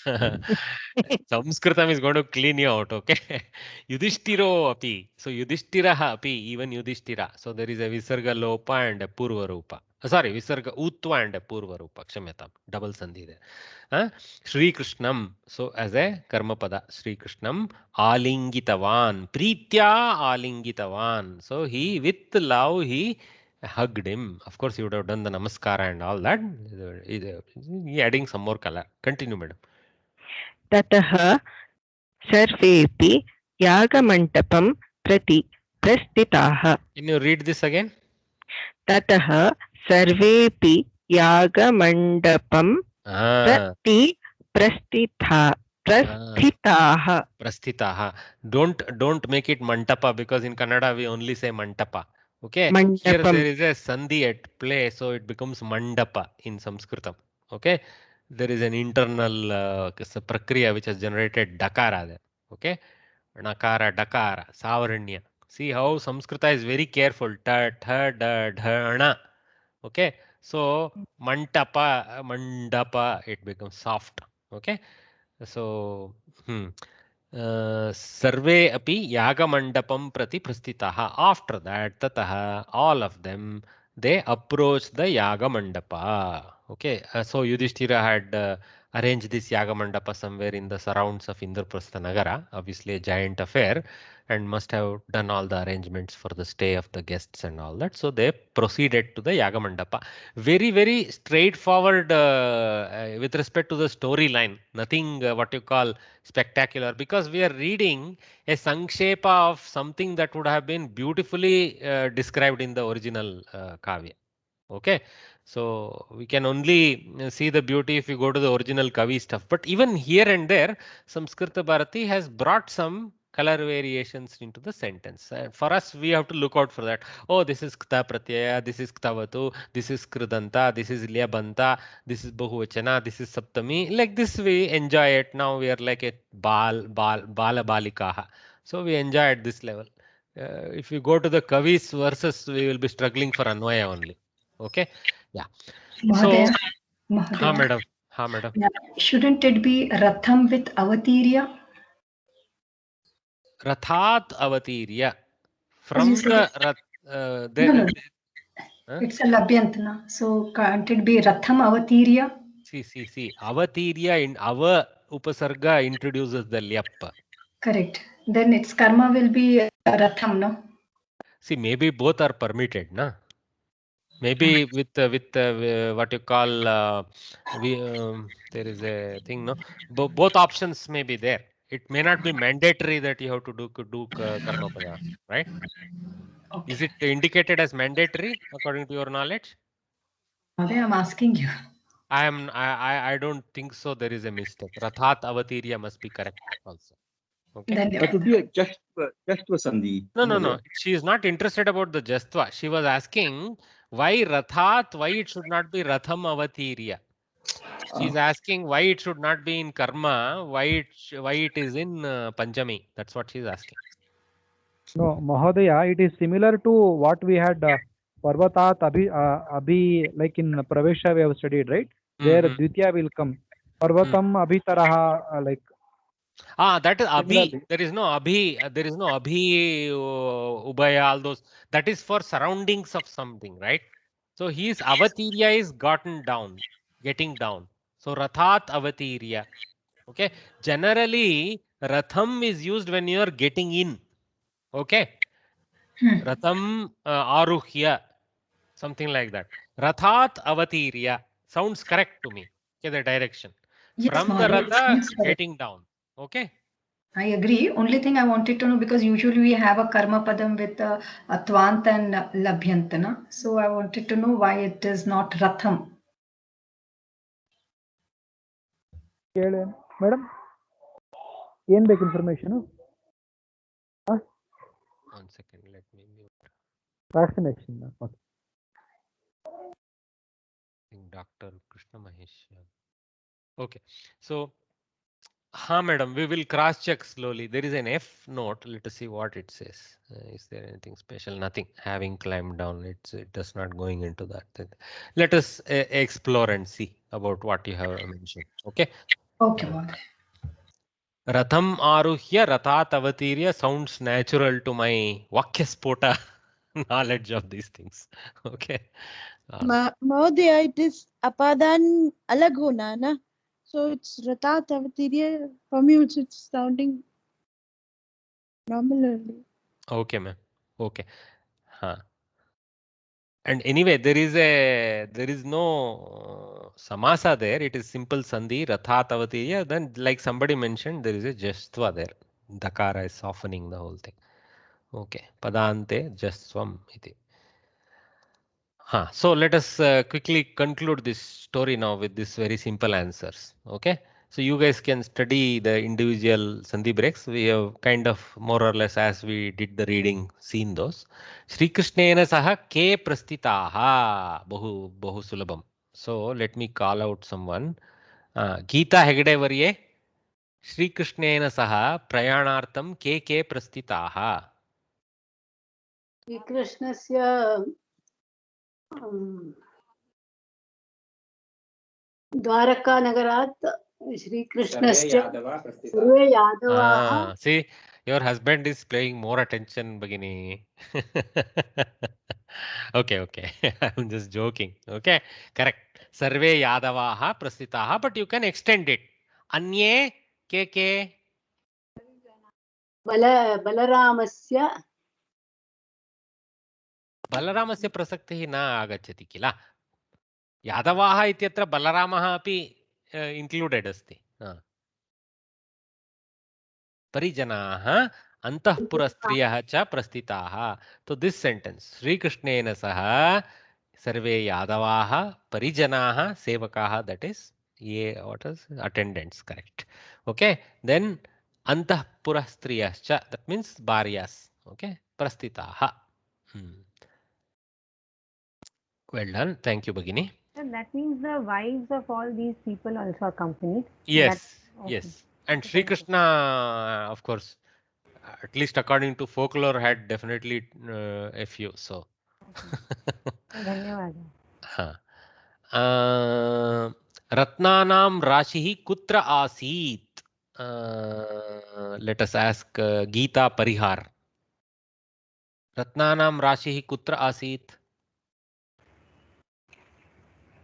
Sanskritam is going to clean you out, okay? Yudhishthiro api. So Yudhishthiraha api, even Yudhishthira. So there is a Visarga Lopa and a Purva Rupa. Sorry, Visarga Utva and a Purva Rupa. Kshamyatam. Double Sandhi there. Shri Krishnam. So as a Karma Pada, Shri Krishnam Alingitavan. Pritya Alingitavan. So he, with love, he hugged him. Of course, he would have done the Namaskara and all that. He adding some more color. Continue, madam. ततः सर्वेपि यागमण्डपं प्रति प्रस्थिताः. Can you read this again? ततः सर्वेपि यागमण्डपं प्रति प्रस्थिताः. Prasthitaha. Don't make it mantapa, because in Kannada we only say mantapa. Okay. Mandapam. Here there is a sandhi at play, so it becomes mandapa in Sanskritam. Okay. There is an internal prakriya which has generated dakara there. Okay. Nakara, dakara, savaranya. See how Samskrita is very careful. Ta, tha, da, dha, na. Okay. So mantapa, mandapa, it becomes soft. Okay. So Sarve api yagamandapam prati prasthitaha. After that, tataha, all of them, they approach the yagamandapa. Okay, so Yudhishthira had arranged this yagamandapa somewhere in the surrounds of Indraprastha Nagara, obviously a giant affair, and must have done all the arrangements for the stay of the guests and all that. So they proceeded to the yagamandapa. Very, very straightforward with respect to the storyline. Nothing what you call spectacular, because we are reading a sankshepa of something that would have been beautifully described in the original kavya. Okay, so we can only see the beauty if you go to the original kavi stuff. But even here and there, Samskrita Bharati has brought some color variations into the sentence. For us, we have to look out for that. Oh, this is kta pratyaya, this is ktavatu, this is kridanta, this is lyabanta, this is bahuvachana, this is saptami. Like this, we enjoy it. Now we are like a bala balikaha. So we enjoy at this level. If you go to the kavis verses, we will be struggling for anvaya only. Okay. Yeah. Mahadaya, So, Mahadaya. ha, madam. Yeah. Shouldn't it be Ratham with Avatirya? Rathat avatirya. As From you say, the Rath. no. It's a Labhyantana. So can't it be Ratham Avatirya? See. Avatirya in our upasarga introduces the lyap. Correct. Then its karma will be Ratham, no? See, maybe both are permitted, na? Maybe with what you call there is a thing, no? Both options may be there. It may not be mandatory that you have to do karma pada, right? Okay. Is it indicated as mandatory according to your knowledge? I'm asking you. I don't think so. There is a mistake. Rathat avatirya must be correct also. Okay. Then That would be a just sandhi. No. She is not interested about the Jastva. She was asking why Rathat, why it should not be Ratham Avatirya. She is asking why it should not be in Karma, why it is in Panchami. That's what she is asking. No, Mahodaya, it is similar to what we had Parvatat Abhi, like in Pravesha we have studied, right? Where Dvitya will come. Parvatam Abhitaraha, like. That is Abhi. There is no Abhi. Ubaya, all those. That is for surroundings of something, right? So his Avatirya is getting down. So Rathat Avatirya. Okay. Generally, Ratham is used when you are getting in. Okay. Ratham Aruhya. Something like that. Rathat Avatirya. Sounds correct to me. Okay, the direction. Yes, From the Ratha getting down. Okay. I agree. Only thing I wanted to know, because usually we have a karma padam with Atvant and Labhyantana. So I wanted to know why it is not Ratham. Madam, ಏನು ಬೇಕು information? 1 second, let me mute. Vaccination. Okay. Dr. Krishna Mahesh. Okay, so madam, we will cross check slowly. There is an F note. Let us see what it says. Is there anything special? Nothing. Having climbed down, it does not going into that. Let us explore and see about what you have mentioned. Okay. Okay, Mahoday. Ratham aruhya ratat avatirya sounds natural to my Vakyaspota knowledge of these things. Okay. Mahodaya, it is apadan alag hona na. So it's Ratat Avatirya. For me, it's sounding normal only. Okay, ma'am. Okay. Huh. And anyway, there is no samasa there. It is simple sandhi, rathat avatirya. Then, like somebody mentioned, there is a jastva there. Dakara is softening the whole thing. Okay. Padante jasvam iti. So let us quickly conclude this story now with this very simple answers. Okay. So you guys can study the individual sandhi breaks. We have kind of more or less as we did the reading seen those. Shri Krishnena saha ke prastitaha bahu sulabam. So let me call out someone. Geeta Hegde Varye. Shri Krishnena saha prayanartam ke prastitaha. श्रीकृष्णस्य द्वारकानगरात् श्रीकृष्णस्य सर्वे यादवाः. See, your husband is paying more attention, Bagini. Okay. I'm just joking. Okay, correct. Sarve Yadavaha Prasthitaha, but you can extend it. Anye ke. बलरामस्य प्रसक्तिः न आगच्छति किल. यादवाः इत्यत्र बलरामः अपि included अस्ति. परिजनाः अंतःपुरस्त्रियः च प्रस्थिताः. तो दिस सेंटेंस श्रीकृष्णेन सह सर्वे यादवाः परिजनाः सेवकाः, that is ये what is attendants, correct. Okay, then अंतःपुरस्त्रियश्च, that means bharyas. Okay, प्रस्थिताः. Well done, thank you Bhagini. And that means the wives of all these people also accompanied. Yes, yes. And Sri Krishna, of course, at least according to folklore, had definitely a few. So, Ratnanam Rashihi Kutra Asit. Let us ask Geeta Parihar. Ratnanam Rashihi Kutra Asit.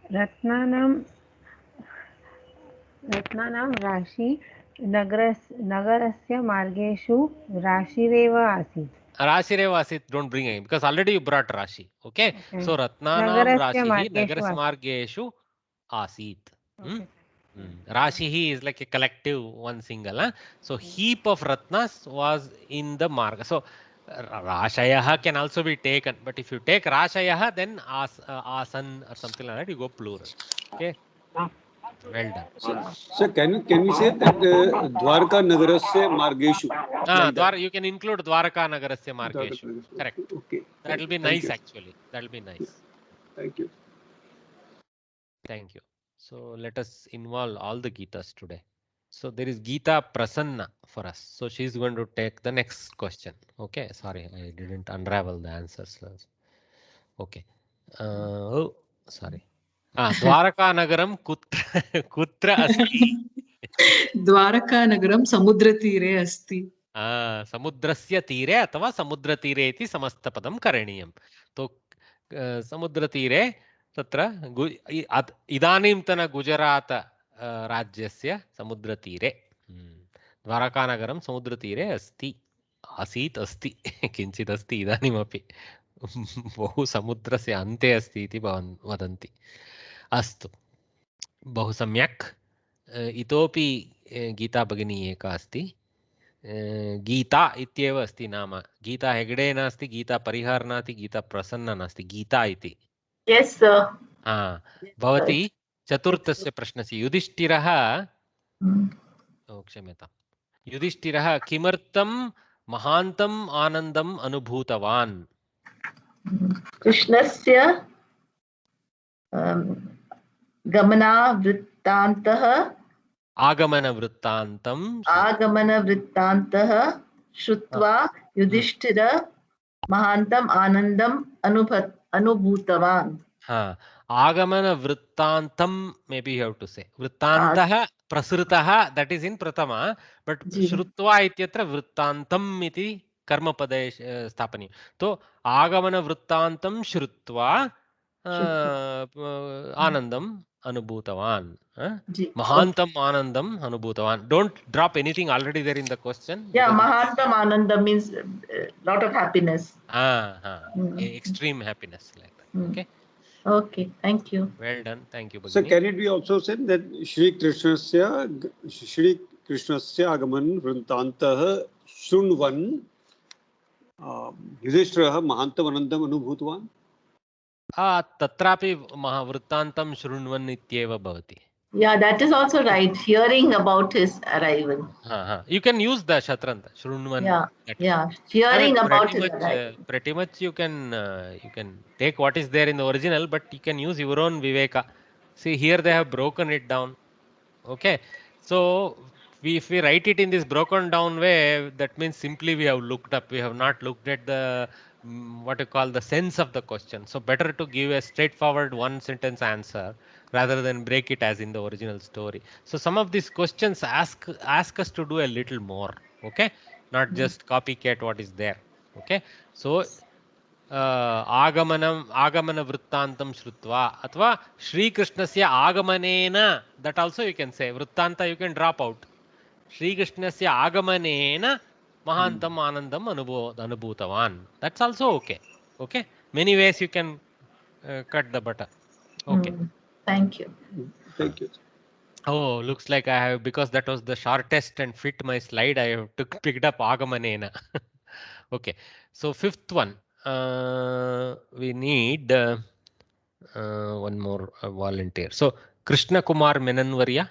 Ratnanam Rashi Nagarasya Margeshu Rashireva Asit. Rashireva Asit, don't bring him because already you brought Rashi. Okay. So Ratnanam Rashihi Nagarasya Margeshu Asit. Rashihi is like a collective, one single. Huh? So heap of Ratnas was in the Marga. So Rashayaha can also be taken, but if you take Rashayaha, then Asan or something like that, you go plural. Okay. Well done. So can we say that Dwarka Nagarasya Margeshu? You can include Dwarka Nagarasya Margeshu. Correct. Okay. That will be nice actually. That will be nice. Thank you. Thank you. So let us involve all the Geetas today. So there is Geeta Prasanna for us. So she is going to take the next question. Okay. Sorry, I didn't unravel the answers. Okay. Oh, sorry. Dwaraka Nagaram Kutra Asti. Dwaraka Nagaram Samudratire Asti. Samudrasya Tire अथवा समुद्रतीरे इति समस्तपदं करणीयं. तो समुद्रतीरे तत्र इदानीन्तन गुजरात राज्यस्य समुद्रतीरे. द्वारकानगरं समुद्रतीरे अस्ति, आसीत् अस्ति, किञ्चित् अस्ति इदानीमपि. बहु समुद्रस्य अन्ते अस्ति इति वदन्ति. अस्तु, बहु सम्यक्. इतोपि गीता भगिनी एका अस्ति. गीता इत्येव अस्ति नाम. गीता हेगडे नास्ति, गीता परिहार नास्ति, गीता प्रसन्न नास्ति, गीता इति. Yes sir. भवती चतुर्थस्य प्रश्नस्य युधिष्ठिरः, क्षम्यतां, युधिष्ठिरः किमर्थं महान्तम् आनन्दम् अनुभूतवान्? कृष्णस्य आगमनवृत्तान्तः श्रुत्वा युधिष्ठिर महान्तम् आनन्दम् अनुभूतवान्. आगमनवृत्तान्तं, maybe you have to say. वृत्तान्तः Prasrutaha, that is in Pratama, but ji Shrutva ityatra Vrittantam iti कर्मपदे स्थापनीयं तो आगमनवृत्तान्तं श्रुत्वा श्रुत्वा आनन्दम् अनुभूतवान् जी महान्तम् आनन्दम् अनुभूतवान्. Don't drop anything already there in the question. Yeah, Mahantam Ananda means lot of happiness. Extreme happiness like that. Okay. Okay, thank you. Well done. Thank you, Bhagini. So can it be also said that Shri Krishnasya Agaman Vrintantah Shunvan Yudhishthirah Mahantam Anandam Anubhutvan? तत्रापि महावृत्तान्तं शृण्वन् इत्येव भवति. Yeah, that is also right. Hearing about his arrival. You can use the Shatranta Shrunnvan. Yeah. Hearing about his arrival. Pretty much you can take what is there in the original, but you can use your own Viveka. See, here they have broken it down. Okay, so if we write it in this broken down way, that means simply we have looked up. We have not looked at the what you call the sense of the question. So better to give a straightforward one sentence answer rather than break it as in the original story. So some of these questions ask us to do a little more. Okay, not just copycat what is there. Okay, so आगमन वृत्तान्तं श्रुत्वा अथवा श्रीकृष्णस्य आगमनेन, that also you can say वृत्तान्त you can drop out. श्रीकृष्णस्य आगमनेन महान्तम् आनन्दम् अनुभूतवान्, that's also okay. Okay, many ways you can cut the butter. Okay. Thank you. Thank you. Oh, looks like I have, because that was the shortest and fit my slide, I have picked up Agamanena. Okay, so fifth one, we need one more volunteer. So Krishna Kumar Menanvarya.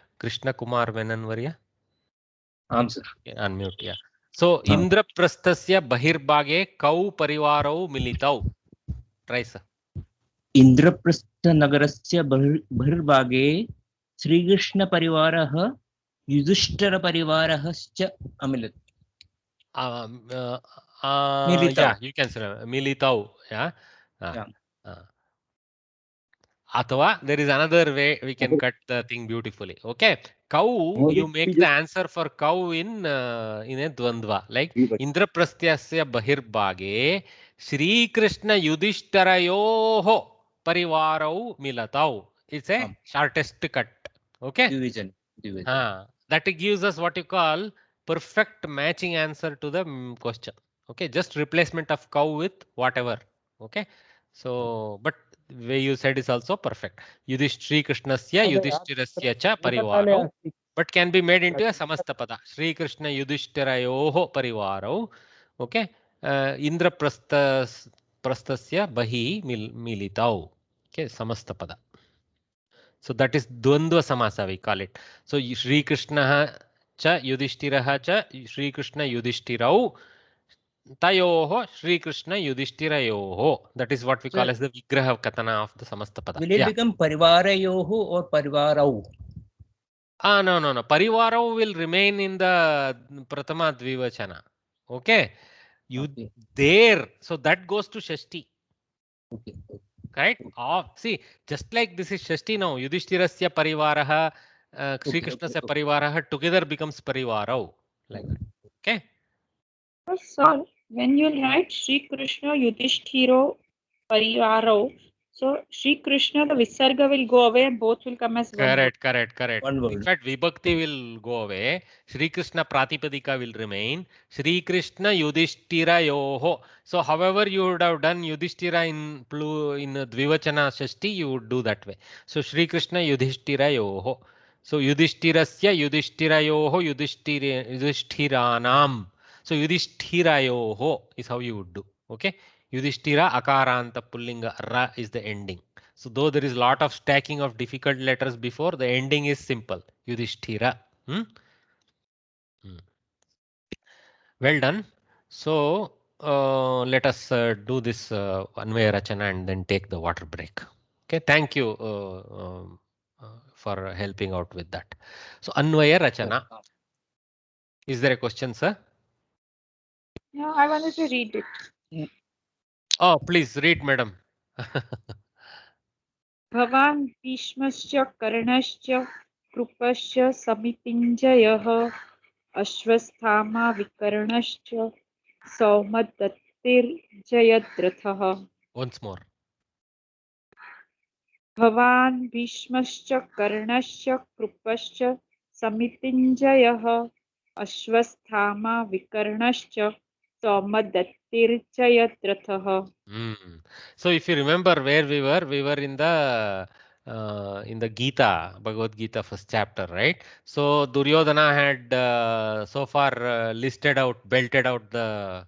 Answer. Unmute, yeah. So Indraprasthasya Bahirbhage Kau Parivarau Militau. Try, sir. Indraprastha Bahirbhage Srikrishna Parivarah Yudhishthira Parivarah Scha Amilit. Yeah, you can say Militau. Yeah. Atava, there is another way we can cut the thing beautifully. Okay, cow, you make the answer for cow in a dvandva, like Indraprasthasya Bahirbhage Shri Krishna Yudhishthirayoho Parivarau Milatau. It's a shortest cut. Okay, division. That gives us what you call perfect matching answer to the question. Okay, just replacement of cow with whatever. Okay, so but way you said is also perfect. Shri Krishnasya Yudhishthirasya cha Parivarau, but can be made into a Samastapada. Shri Krishna Yudhishthirayoho Parivarau. Okay, Indraprasthasya Bahi Militau. Okay, Samastapada. So that is Dvandva Samasa, we call it. So Shri Krishna cha Yudhishthiraha cha Shri Krishna Yudhishthirau Tayoho Shri Krishna Yudhishthirayoho. That is what we call as the Vigraha Katana of the Samastapada. Will it become Parivarayoho or Parivarau? No. Parivarau will remain in the Pratama Dvivachana. Okay. There. So that goes to Shashti. Okay. Right? See, just like this is Shashti now, Yudhishthirasya Parivaraha, Sri Krishnasya Parivaraha together becomes Parivarau. Like that. Okay? Sir, when you write Sri Krishna Yudhishthiro Parivarau, so Sri Krishna, the Visarga will go away and both will come as one. Correct. One word. In fact, Vibhakti will go away. Shri Krishna Pratipadika will remain. Shri Krishna Yudhishthira Yoho. So however you would have done Yudhishthira in Dvivachana Shashti, you would do that way. So Shri Krishna Yudhishthira Yoho. So Yudhishthirasya Yudhishthira Yoho Yudhishthiranam. So Yudhishthira Yoho is how you would do. Okay. Yudhishthira Akaranta Pullinga Ra is the ending. So though there is a lot of stacking of difficult letters before, the ending is simple. Yudhishthira. Well done. So let us do this Anvaya Rachana and then take the water break. Okay. Thank you for helping out with that. So Anvaya Rachana. Is there a question, sir? Yeah, I wanted to read it. Oh, please read, madam. Bhavan Bhishmascha Karnascha कृपश्च समितिञ्जयः Ashwatthama विकर्णश्च सौमदत्तिर्जयद्रथः. Once more. भवान् भीष्मश्च कर्णश्च कृपश्च समितिञ्जयः Ashwatthama विकर्णश्च सौमदत्तिर्जयद्रथः. So if you remember where we were in the Gita, Bhagavad Gita first chapter, right? So Duryodhana had so far belted out the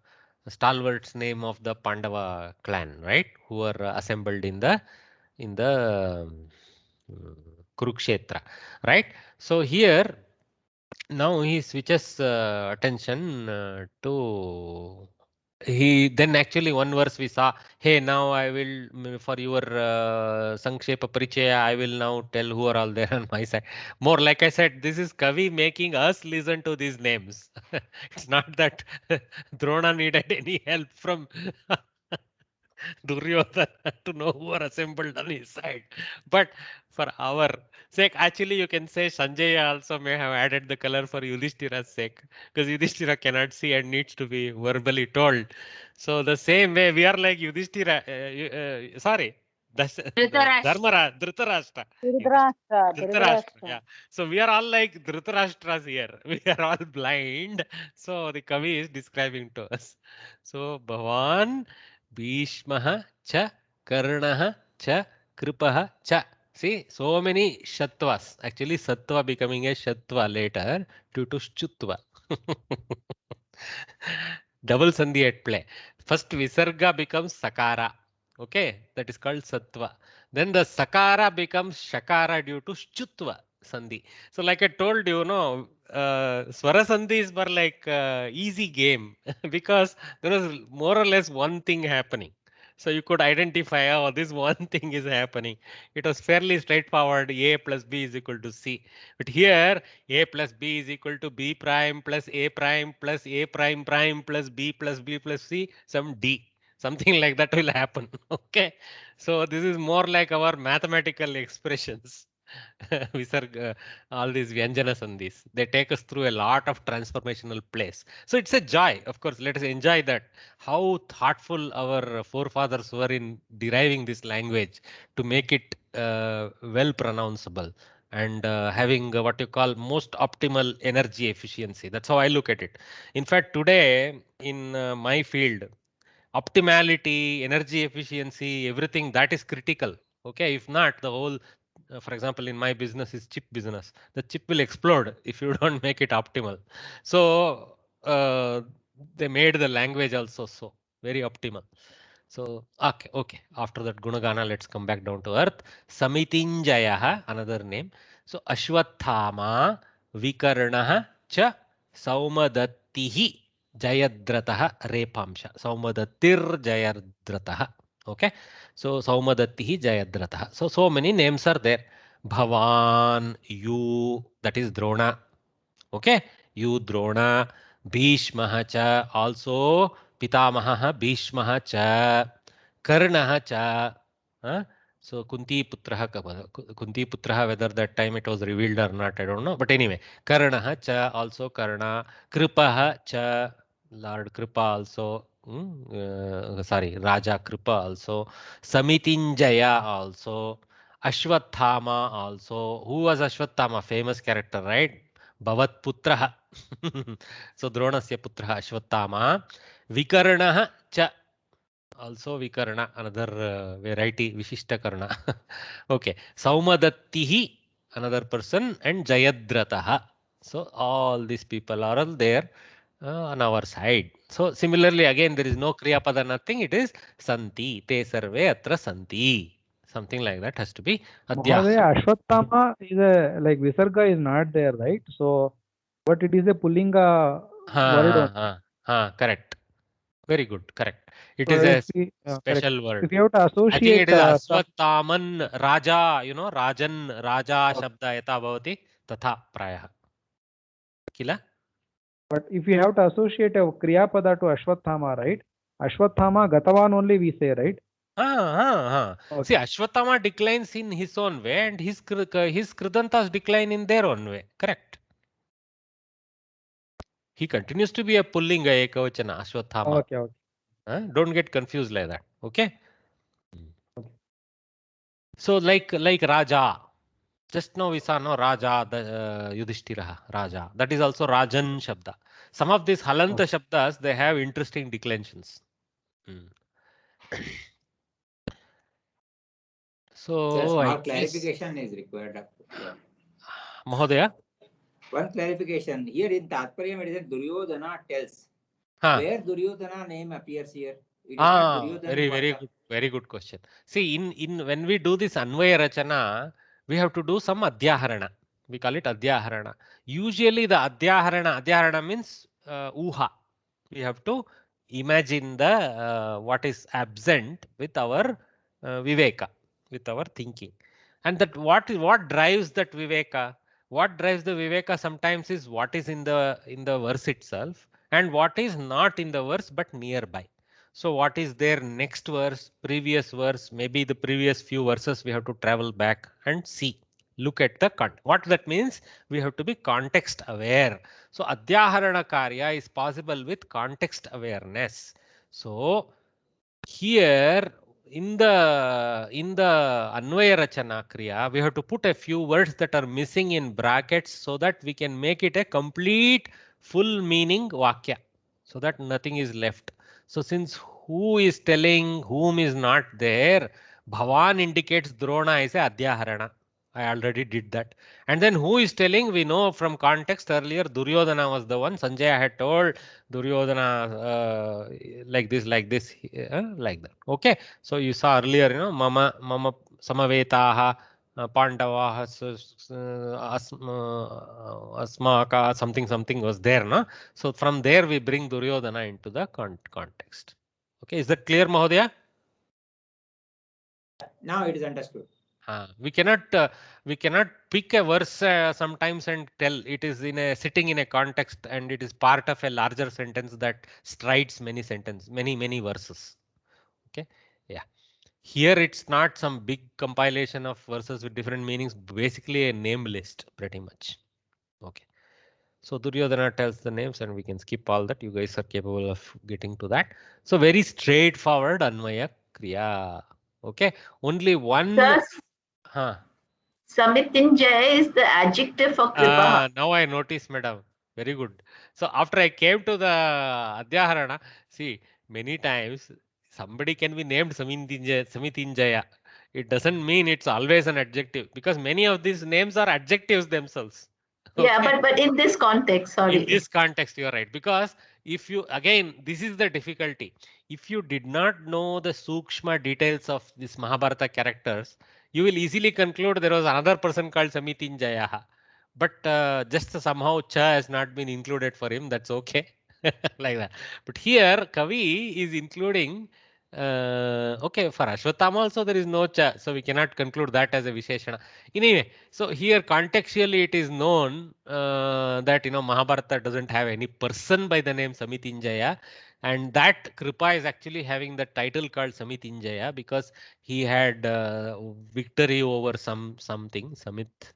stalwarts name of the Pandava clan, right? Who were assembled in the Kurukshetra, right? So here now he switches attention to then actually one verse we saw, hey, now I will for your Sankshepa Parichaya, I will now tell who are all there on my side. More like I said, this is Kavi making us listen to these names. It's not that Drona needed any help from Duryodhana to know who are assembled on his side. But for our sake, actually you can say Sanjaya also may have added the color for Yudhishthira's sake, because Yudhishthira cannot see and needs to be verbally told. So the same way we are like Yudhishthira, Dhritarashtra. Yeah. So we are all like Dhritarashtras here. We are all blind. So the Kavi is describing to us. So Bhavan Bhishmaha cha Karnaha cha Kripaha cha. See, so many Shattvas. Actually, Sattva becoming a Shattva later due to Shchutva. Double Sandhi at play. First Visarga becomes Sakara. Okay, that is called Sattva. Then the Sakara becomes Shakara due to Shchutva Sandhi. So like I told you, Swara Sandhis were like easy game because there was more or less one thing happening. So you could identify, oh, this one thing is happening. It was fairly straightforward. A plus B is equal to C. But here, A plus B is equal to B prime plus A prime plus A prime prime plus B plus C, some D. Something like that will happen. Okay. So this is more like our mathematical expressions. Visarga, all these Vyanjana Sandhis, they take us through a lot of transformational plays. So it's a joy. Of course, let us enjoy that. How thoughtful our forefathers were in deriving this language to make it well pronounceable and having what you call most optimal energy efficiency. That's how I look at it. In fact, today in my field, optimality, energy efficiency, everything that is critical. Okay, if not, the whole for example, in my business is chip business. The chip will explode if you don't make it optimal. So they made the language also so very optimal. So okay. After that Gunagana, let's come back down to earth. Samitinjayaha, another name. So Ashwathama, Vikarnaha cha Saumadattihi Jayadratah Repamsha. Saumadattir Jayadratah. Okay. So Saumadattihi Jayadratah. So many names are there. Bhavan, you, that is Drona. Okay. You Drona, Bhishmaha cha, also Pitamaha Bhishmaha cha, Karnaha cha. So Kunti Putraha, whether that time it was revealed or not, I don't know. But anyway, Karnaha cha, also Karna, Kripaha cha, Lord Kripa also. Raja Kripa also, Samitinjaya also, Ashwathama also. Who was Ashwathama? Famous character, right? Bhavat Putraha. So Dronasya Putraha Ashwathama. Vikarnaha cha. Also Vikarna, another variety, Vishishta Karna. Okay. Saumadattihi, another person, and Jayadratah. So all these people are all there on our side. So similarly, again, there is no Kriya Pada, nothing. It is Santi. Te sarve atra Santi. Something like that has to be Adhyah. Mahodaya, Ashwathama is a, like Visarga is not there, right? So, but it is a Pullinga word. Correct. Very good. Correct. It So is a correct. special word. If you have to I think associate it is Aswathaman Raja, Rajan, Raja Shabda Yata Bhavati Tatha Prayah. Kila? But if you have to associate a Kriya Pada to Ashwathama, right? Ashwathama Gatavan only we say, right? See, Ashwatthama declines in his own way, and his Kridantas decline in their own way. Correct. He continues to be a pullinga ekavachana Ashwatthama. Okay. Don't get confused like that. Okay. So like Raja. Just now we saw no Raja, the Yudhishthira, Raja. That is also Rajan Shabda. Some of these Halanta Shabdas, they have interesting declensions. So small clarification is required. Mahodaya? One clarification. Here in Tatparyam it is Duryodhana tells. Where Duryodhana name appears here? It is not Duryodhana. Very good question. See, in when we do this Anvaya Rachana, we have to do some Adhyaharana. We call it Adhyaharana. Usually the Adhyaharana means Uha. We have to imagine the what is absent with our Viveka, with our thinking. And that what drives that Viveka? What drives the Viveka sometimes is what is in the verse itself and what is not in the verse but nearby. So what is there next verse, previous verse, maybe the previous few verses we have to travel back and see. Look at the context. What that means, we have to be context aware. So Adhyaharana Karya is possible with context awareness. So here in the Anvaya Rachana Kriya, we have to put a few words that are missing in brackets so that we can make it a complete full meaning Vakya, so that nothing is left. So since who is telling whom is not there, Bhavan indicates Drona is a Adhyaharana. I already did that. And then who is telling? We know from context earlier, Duryodhana was the one. Sanjaya had told Duryodhana like this, like that. Okay. So you saw earlier, Mama Samavetaha, Pandavaha, Asmaka, something was there. No? So from there we bring Duryodhana into the context. Okay. Is that clear, Mahodaya? Now it is understood. We cannot pick a verse sometimes and tell it is sitting in a context and it is part of a larger sentence that strides many verses. Okay, yeah. Here it's not some big compilation of verses with different meanings. Basically a name list, pretty much. Okay. So Duryodhana tells the names and we can skip all that. You guys are capable of getting to that. So very straightforward Anvaya Kriya. Okay. Only one. Samitinjaya is the adjective for Kripa. Now I notice, madam. Very good. So after I came to the Adhyaharana, see, many times somebody can be named Samitinjaya. It doesn't mean it's always an adjective because many of these names are adjectives themselves. Okay? Yeah, but in this context, sorry. In this context, you are right. Because if you, again, this is the difficulty. If you did not know the Sukshma details of these Mahabharata characters, you will easily conclude there was another person called Samitinjaya. But just somehow Cha has not been included for him. That's okay. Like that. But here, Kavi is including. Okay, for Ashwatthama also there is no Cha, so we cannot conclude that as a Visheshana. Anyway, so here contextually it is known that Mahabharata doesn't have any person by the name Samitinjaya, and that Kripa is actually having the title called Samitinjaya because he had victory over something. Samit,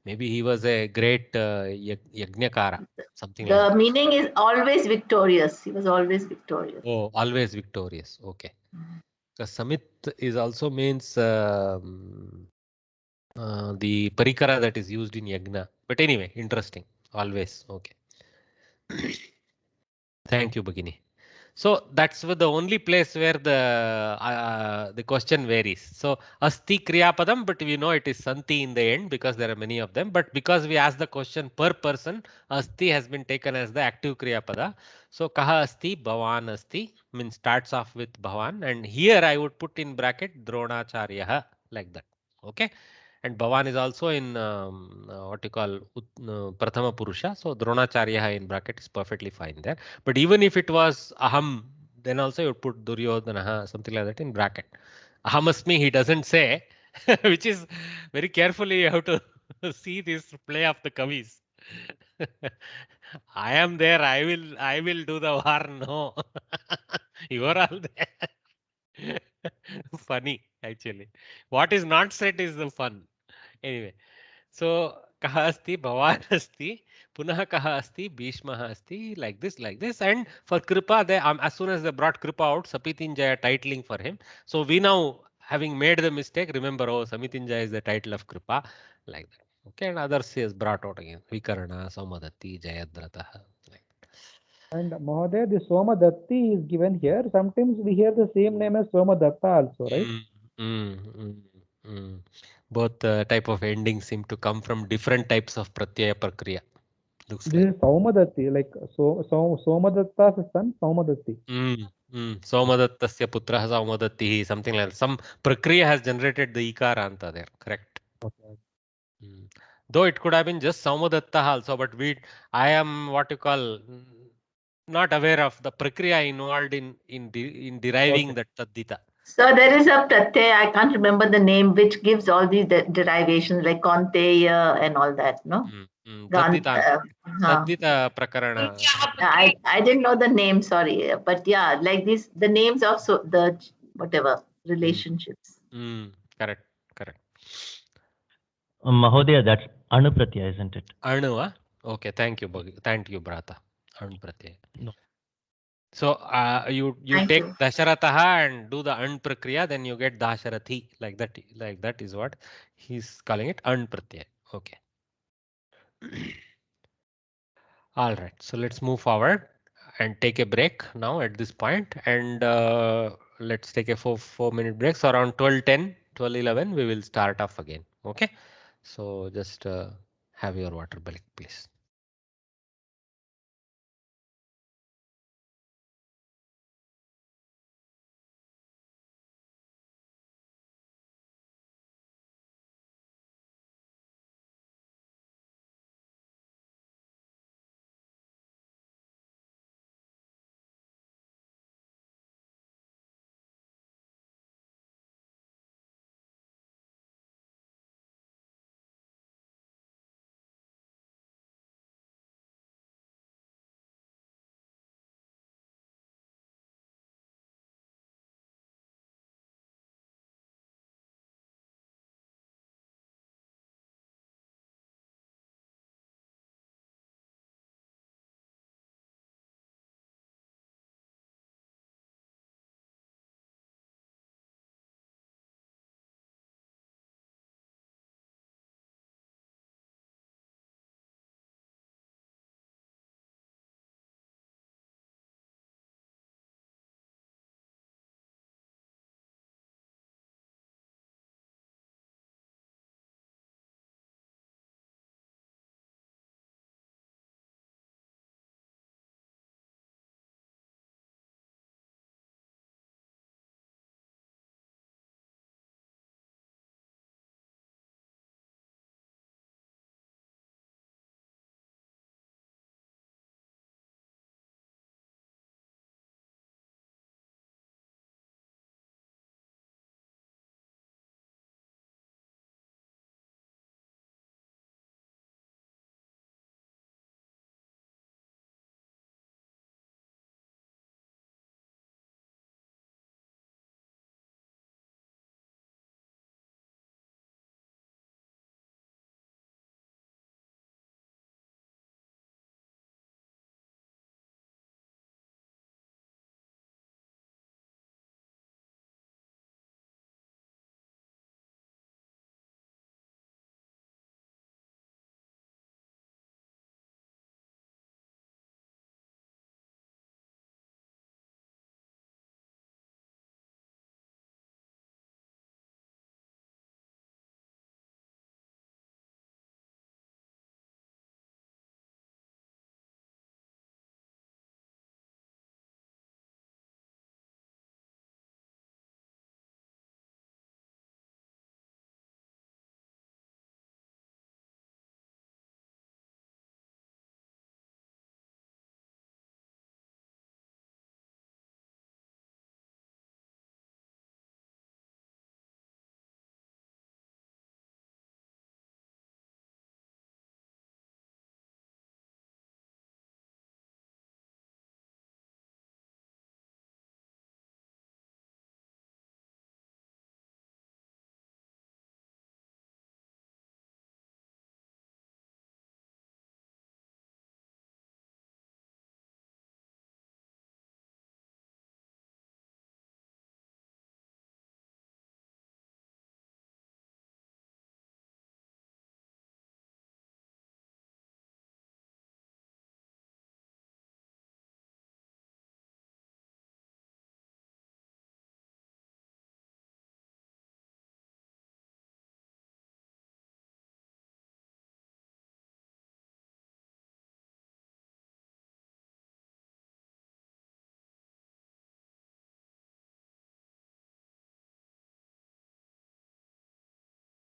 maybe he was a great Yajnakara, something like that. The meaning is always victorious. He was always victorious. Oh, always victorious. Okay. Because Samit is also means the parikara that is used in Yagna. But anyway, interesting. Always. Okay. Thank you, Bhagini. So that's the only place where the question varies. So Asti Kriyapadam, but we know it is Santi in the end because there are many of them. But because we ask the question per person, Asti has been taken as the active Kriyapada. So Kaha Asti, Bhavan Asti, means starts off with Bhavan. And here I would put in bracket Dronacharyaha, like that. Okay. And Bhavan is also in what you call Prathama Purusha. So Dronacharya in bracket is perfectly fine there. But even if it was Aham, then also you put Duryodhana, something like that in bracket. Ahamasmi, he doesn't say, which is very carefully you have to see this play of the Kavis. I am there, I will do the war. No. You are all there. Funny, actually. What is not said is the fun. Anyway, so kaha asti, Bhavan asti, punah kaha asti, Bhishmaha asti, like this. And for Kripa, they as soon as they brought Kripa out, Samitinjaya titling for him. So we now, having made the mistake, remember, oh, Samitinjaya is the title of Kripa, like that. Okay, and others is brought out again. Vikarna, Saumadatti, Jayadratha. Like And Mahodaya, the Somadatti is given here. Sometimes we hear the same name as Somadatta also, right? Both type of endings seem to come from different types of pratyaya prakriya. Looks This like. is Saumadatti, like Somadatta's son, Saumadatti. Somadattasya putraha Saumadatti, something like that. Some prakriya has generated the ikaranta there, correct? Okay. Though it could have been just Saumadatta also, but I am what you call not aware of the prakriya involved in deriving that taddita. So there is a pratyaya, I can't remember the name, which gives all these derivations like Konteya and all that, no? Taddita prakarana. I didn't know the name, sorry. But yeah, like this, the names of the whatever relationships. Correct. Mahodaya, that's Anu Pratyaya, isn't it? Anu, okay, thank you, Brata. Anu Pratyaya. No. So you take Dasharatha and do the An Prakriya, then you get Dasharathi. Like that is what he's calling it, An Pratyaya. Okay. All right. So let's move forward and take a break now at this point, and let's take a 4-minute break. So around 12:10, 12:11, we will start off again. Okay. So just have your water break, please.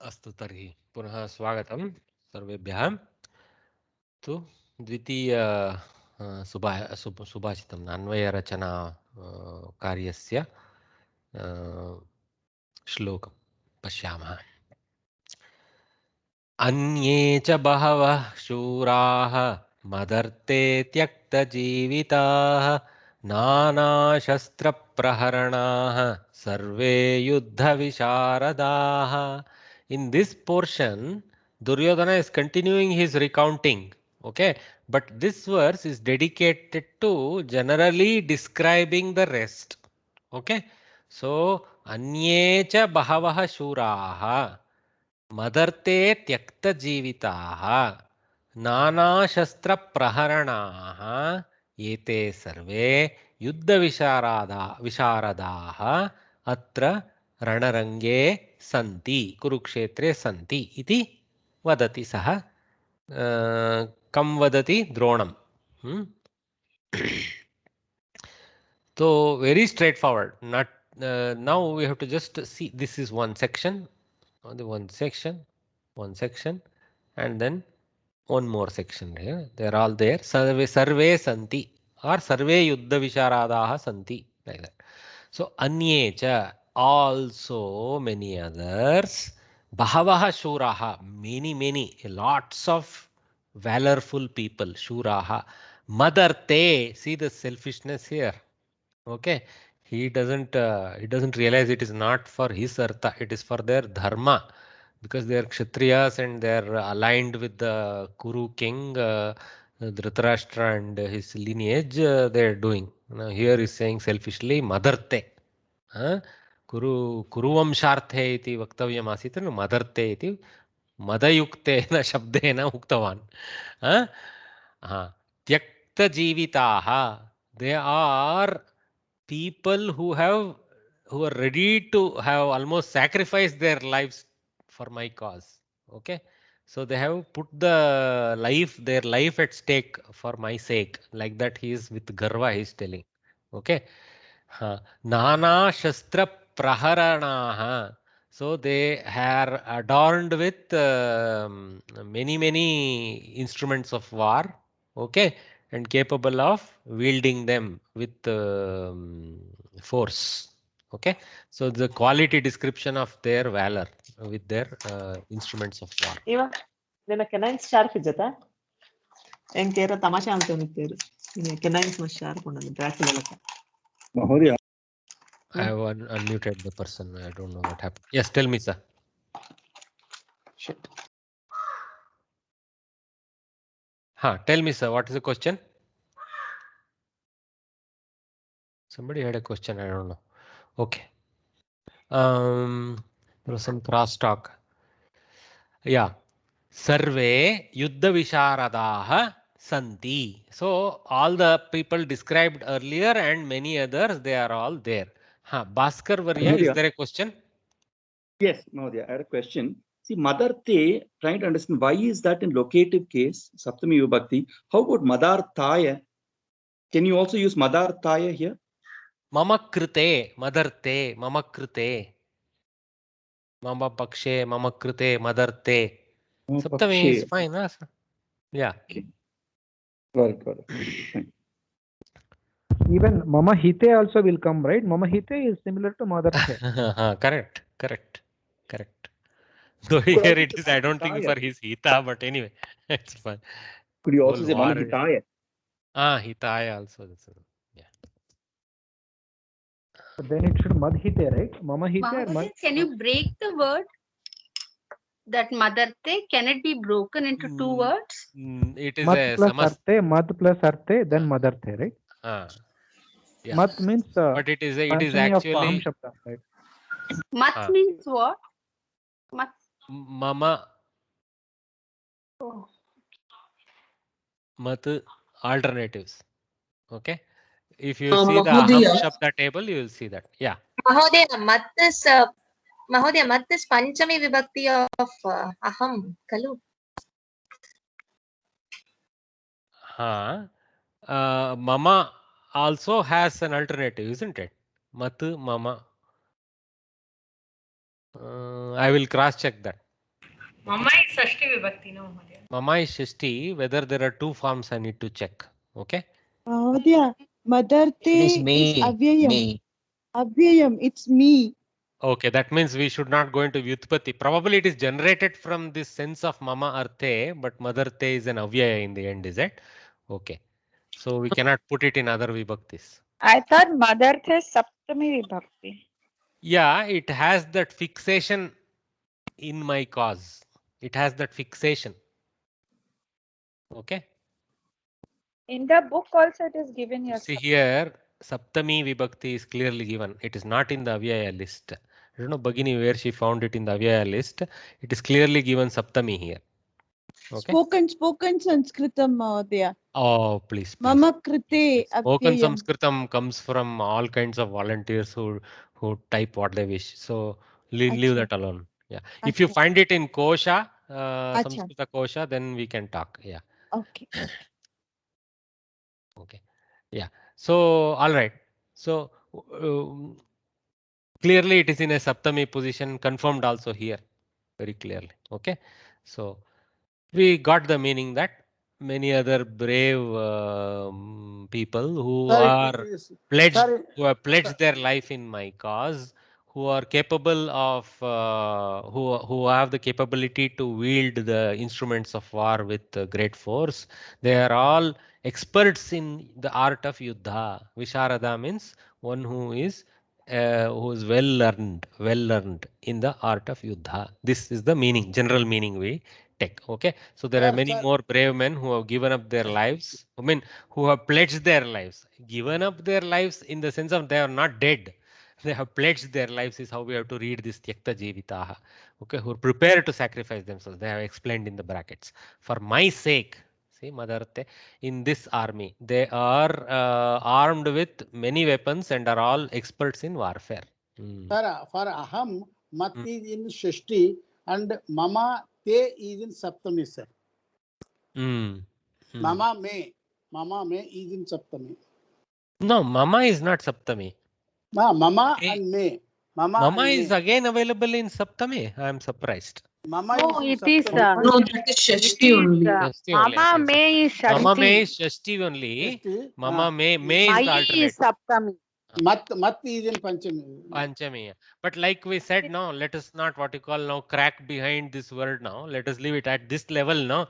अस्तु तर्हि पुनः स्वागतं सर्वेभ्यः। तु द्वितीय सुभाषितम् अन्वयरचना कार्यस्य श्लोकं पश्यामः। अन्ये च बहवः शूराः मदर्ते त्यक्तजीविताः नानाशस्त्रप्रहरणाः सर्वे युद्धविशारदाः. In this portion, Duryodhana is continuing his recounting. Okay, but this verse is dedicated to generally describing the rest. Okay, so Anye cha bahavaha shuraha मदर्ते त्यक्तजीविताः नानाशस्त्रप्रहरणाः एते सर्वे युद्धविशारदाः अत्र रणरङ्गे सन्ति कुरुक्षेत्रे सन्ति इति वदति सः। कं वदति? द्रोणम्। So very straightforward. Not now we have to just see this is one section. The one section, and then one more section here. They're all there. Sarve santi or sarve yuddha visharadaha santi, like that. So anye cha, also many others. Bahavaha shuraha, many, lots of valorful people. Shuraha. Madarte, see the selfishness here. Okay. He doesn't realize it is not for his artha, it is for their dharma, because they are kshatriyas and they are aligned with the Kuru king, Dhritarashtra and his lineage. They are doing. Now here is saying selfishly, madarte. Kuruvamsharthe iti vaktavyam asit, madarte iti madayuktena shabdena uktavan. Tyakta jivitaha. They are people who are ready to have almost sacrificed their lives for my cause. Okay, so they have put their life at stake for my sake. Like that, he is with garva, he is telling. Okay, nana shastra praharanaha. So they are adorned with many instruments of war. Okay, and capable of wielding them with force. Okay, so the quality description of their valor with their instruments of war. Eva, then a canine sharp is that? And Kera Tamasha Antoniter. Canines was sharp on the Dracula. Mahodaya. I have unmuted the person. I don't know what happened. Yes, tell me, sir. Shit. Tell me, sir, what is the question? Somebody had a question, I don't know. Okay. There was some crosstalk. Yeah. Sarve yuddha visharadaha santi. So all the people described earlier and many others, they are all there. Bhaskar Varya, is there a question? Yes, Mahodaya, I had a question. See, Madarte, trying to understand why is that in locative case, Saptami Vibhakti. How about Madartaya? Can you also use Madartaya here? Mama krite, Madarte, Mama krite. Mama pakshe, Mama krite, Madarte. Saptami is fine, huh? Yeah. Okay. Got it. Even Mama Hite also will come, right? Mama Hite is similar to Madarte. Correct. Though here it is, I don't think for his Hita, but anyway, it's fine. Could you also say Mama Hitaya? Hitaya also. Yeah. But then it should Madhite, right? Mama Hite or Mad. Can you break the word? That Madarte, can it be broken into two words? It is Mad a plus arte, Mad plus arte, then Madarte, right? Yeah. Mat means but it is actually Shabda, right? Mat means what? Mama. Oh. Mat alternatives. Okay. If you see the Aham Shabda table, you will see that. Yeah. Mahodaya, Mat is Panchami Vibhakti of Aham, Kalu. Mama also has an alternative, isn't it? Mat, Mama. I will cross check that. Mama is Shashti Vibhakti, no Mahodaya. Mama is Shashti. Whether there are two forms, I need to check. Okay. Mahodaya, Madarte It is is me. avyayam. Me. Avyayam, it's me. Okay, that means we should not go into Vyutpati. Probably it is generated from this sense of Mama Arte, but Madarte is an Avyaya in the end, is it? Okay. So we cannot put it in other Vibhaktis. I thought Madarte is Saptami Vibhakti. Yeah, it has that fixation in my cause. It has that fixation. Okay. In the book also it is given here. See here, Saptami Vibhakti is clearly given. It is not in the Avyaya list. I don't know Bhagini where she found it in the Avyaya list. It is clearly given Saptami here. Okay. Spoken Sanskritam, Mahodaya. Oh, please. Mama krite Spoken avyayam. Sanskritam comes from all kinds of volunteers who type what they wish. So leave that alone. Yeah. If you find it in Kosha, Samskrita Kosha, then we can talk. Yeah. Okay. Okay. Yeah. So all right. So clearly it is in a Saptami position, confirmed also here very clearly. Okay. So we got the meaning that many other brave people who have pledged their life in my cause, who are capable of who have the capability to wield the instruments of war with great force. They are all experts in the art of Yuddha. Visharada means one who is well learned in the art of Yuddha. This is the meaning, general meaning we take. Okay, so there are many more brave men who have given up their lives. I mean, who have pledged their lives. Given up their lives in the sense of they are not dead. They have pledged their lives is how we have to read this Tyakta Jevitaha. Okay, who are prepared to sacrifice themselves. They have explained in the brackets. For my sake, see, Madarte, in this army, they are armed with many weapons and are all experts in warfare. Sir, for Aham, Mat is in Shashti and Mama Te is in Saptami, sir. Mama Me is in Saptami. No, Mama is not Saptami. Mama and Me. Mama is again available in Saptami. I am surprised. Mama it is. No, that is Shashti only. Mama May is Shashti. Mama May is Shashti only. Mama May is the alternate. Is Saptami. Mat is in Panchami. Panchami. But like we said, no, let us not what you call now crack behind this word now. Let us leave it at this level now.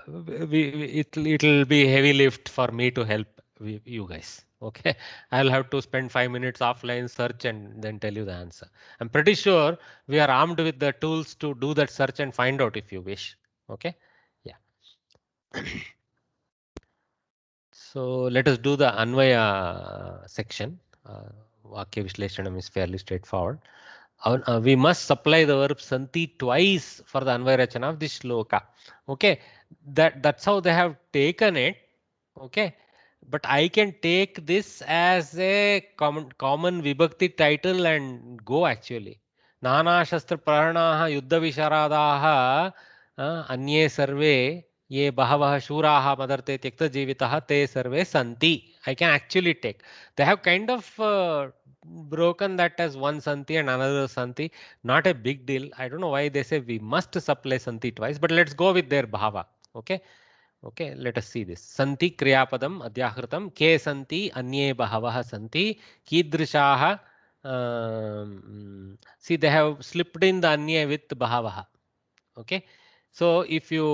It'll be heavy lift for me to help you guys. Okay, I'll have to spend 5 minutes offline search and then tell you the answer. I'm pretty sure we are armed with the tools to do that search and find out if you wish. Okay, yeah. So let us do the Anvaya section. Vakya Vishleshanam is fairly straightforward. We must supply the verb Santi twice for the Anvaya Rachana of this shloka. Okay, that's how they have taken it. Okay, but I can take this as a common Vibhakti title and go actually. Nana Shastra Prahanaha Yuddha Visharadaha Anye Sarve Ye Bahavaha Shuraha Madarte Tyakta Jevitaha Te Sarve Santi. I can actually take. They have kind of broken that as one Santi and another Santi. Not a big deal. I don't know why they say we must supply Santi twice, but let's go with their Bhava. Okay. Okay, let us see this. Santi Kriyapadam Adhyahritam Ke Santi Anye Bahavaha Santi Kidrishaha. See, they have slipped in the Anye with Bahavaha. Okay, so if you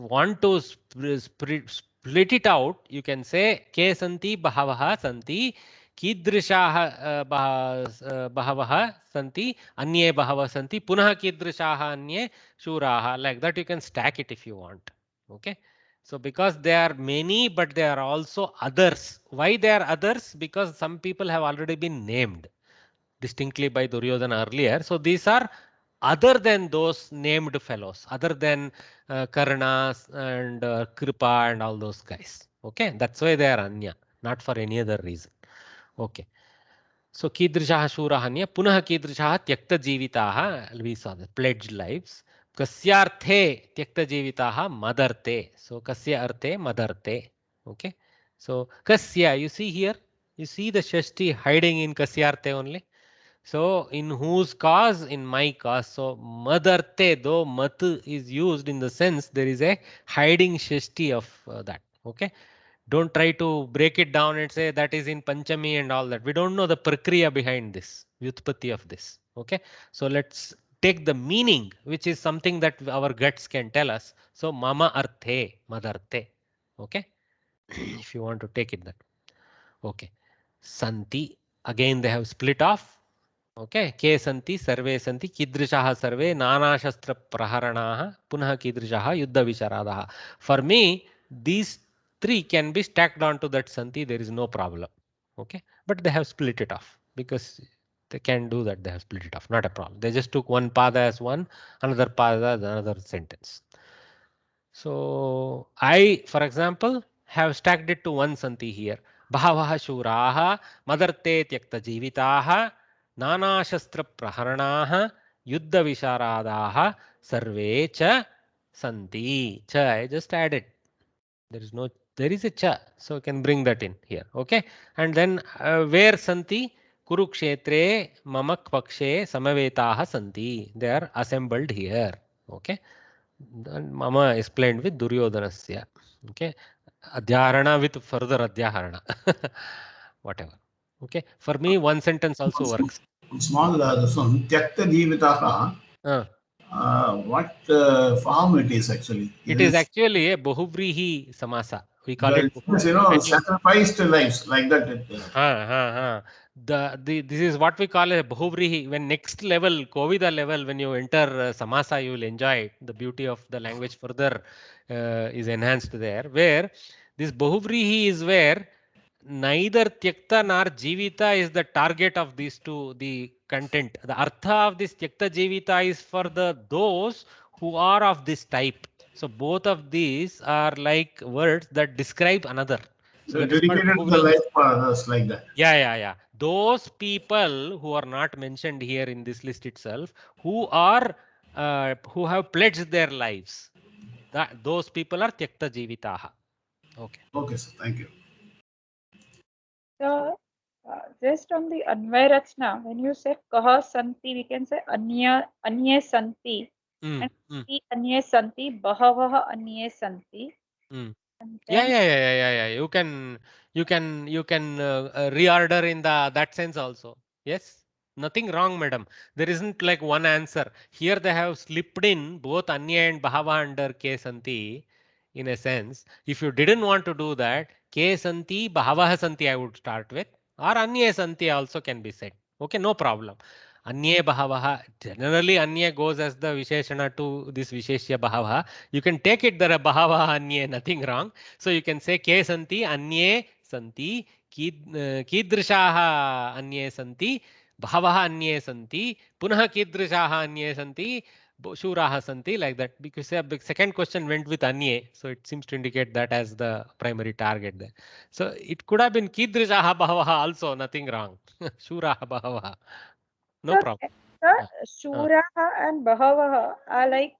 want to split it out, you can say Ke Santi Bahavaha Santi Kidrishaha Bahavaha Santi Anye Bahava Santi Punaha Kidrishaha Anye Shuraha. Like that, you can stack it if you want. Okay. So because there are many, but there are also others. Why they are others? Because some people have already been named distinctly by Duryodhana earlier. So these are other than those named fellows, other than Karna and Kripa and all those guys. Okay, that's why they are Anya, not for any other reason. Okay. So Kidrishaha Shurahanya, Punaha Kidrishaha Tyakta Jivitaha, we saw the pledged lives. Kasyarthe Tyakta Jivitaha Madarte. So Kasya Arthe Madarte. Okay. So Kasya, you see here, you see the Shashti hiding in Kasyarthe only. So in whose cause? In my cause. So madarte, though mat is used in the sense there is a hiding shashti of that. Okay. Don't try to break it down and say that is in Panchami and all that. We don't know the prakriya behind this, vyutpatti of this. Okay. So let's take the meaning, which is something that our guts can tell us. So mama arthe, madarte. Okay. If you want to take it that. Okay. Santi. Again they have split off. Okay, ke santi sarve santi kidrishaha sarve nana shastra praharanaha punah kidrishaha yuddha visharadaha. For me, these three can be stacked onto that santi. There is no problem. Okay, but they have split it off because they can do that. They have split it off. Not a problem. They just took one pada as one, another pada as another sentence. So I, for example, have stacked it to one santi here. Bhavaha shuraha madarte tyakta jivitaha नानाशस्त्र प्रहरणाः युद्ध विशारादाः सर्वे च सन्ति. Ch, I just added. There is a cha, so you can bring that in here. Okay, and then where santi? Kurukshetre mamak pakshe samavetaah santi. They are assembled here. Okay, and mama explained with Duryodhanasya. Okay, adhyarana with further adhyarana. Whatever. Okay, for me one sentence also works. Small this one, Tyakta Jivitaha. What form it is actually? It is actually a Bahuvrihi Samasa. We call it. Sacrificed lives like that. This is what we call a Bahuvrihi. When next level, Kovida level, when you enter Samasa, you will enjoy it. The beauty of the language further is enhanced there. Where this Bahuvrihi is where neither Tyakta nor Jivita is the target of these two, the content. The artha of this Tyakta Jivita is for those who are of this type. So both of these are like words that describe another. So dedicated to the life for others like that. Yeah. Those people who are not mentioned here in this list itself, who are who have pledged their lives, those people are Tyakta Jivitaha. Okay. Okay, sir. Thank you. So, just on the Anvay Rachna, when you say Kaha Santi, we can say Anye Santi. And Anye Santi, Bahavaha Anye Santi. Yeah. You can reorder in that sense also. Yes. Nothing wrong, madam. There isn't like one answer. Here they have slipped in both Anya and Bahava under Ke Santi. In a sense, if you didn't want to do that, Ke Santi, Bahavaha Santi I would start with, or Anya Santi also can be said. Okay, no problem. Anye Bahavaha, generally Anya goes as the Visheshana to this Visheshya Bahavaha. You can take it there, Bahavaha Anye, nothing wrong. So you can say Ke Santi, Anye Santi, Kidrishaha Anye Santi, Bahavaha Anye Santi, Punah Kidrishaha Anye Santi, Shuraha Santi, like that, because the second question went with Anye, so it seems to indicate that as the primary target there. So it could have been Kidrishaha Bahavaha also, nothing wrong. Shuraha Bahavaha, no problem. Sir, Shuraha and Bahavaha are like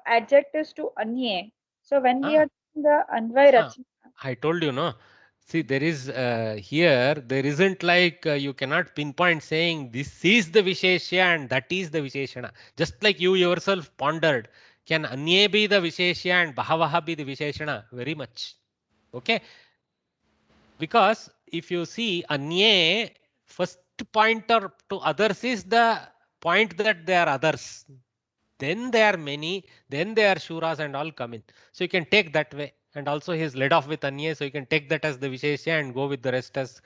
adjectives to Anye. So when we are doing the Anvay Rachna, I told you, no. See, there is here, there isn't like you cannot pinpoint saying this is the Visheshya and that is the Visheshana. Just like you yourself pondered, can Anye be the Visheshya and Bahavaha be the Visheshana? Very much. Okay. Because if you see Anye, first pointer to others is the point that they are others. Then they are many, then they are Shuras and all come in. So you can take that way. And also he is led off with Anye, so you can take that as the Visheshya and go with the rest as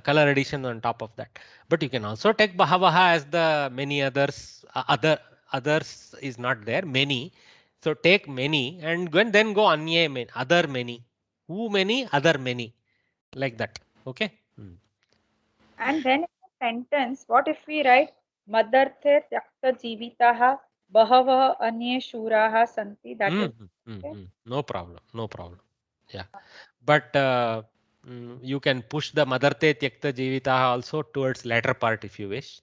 color addition on top of that. But you can also take Bahavaha as the many others. Others is not there, many. So take many and then go Anye, other many. Who many? Other many. Like that. Okay. And then in a sentence, what if we write Madarte Tyakta Jivitaha Bahavaha Anye Shuraha Santi? That is okay? No problem. Yeah. But you can push the Madarte Tyakta Jivitaha also towards latter part if you wish.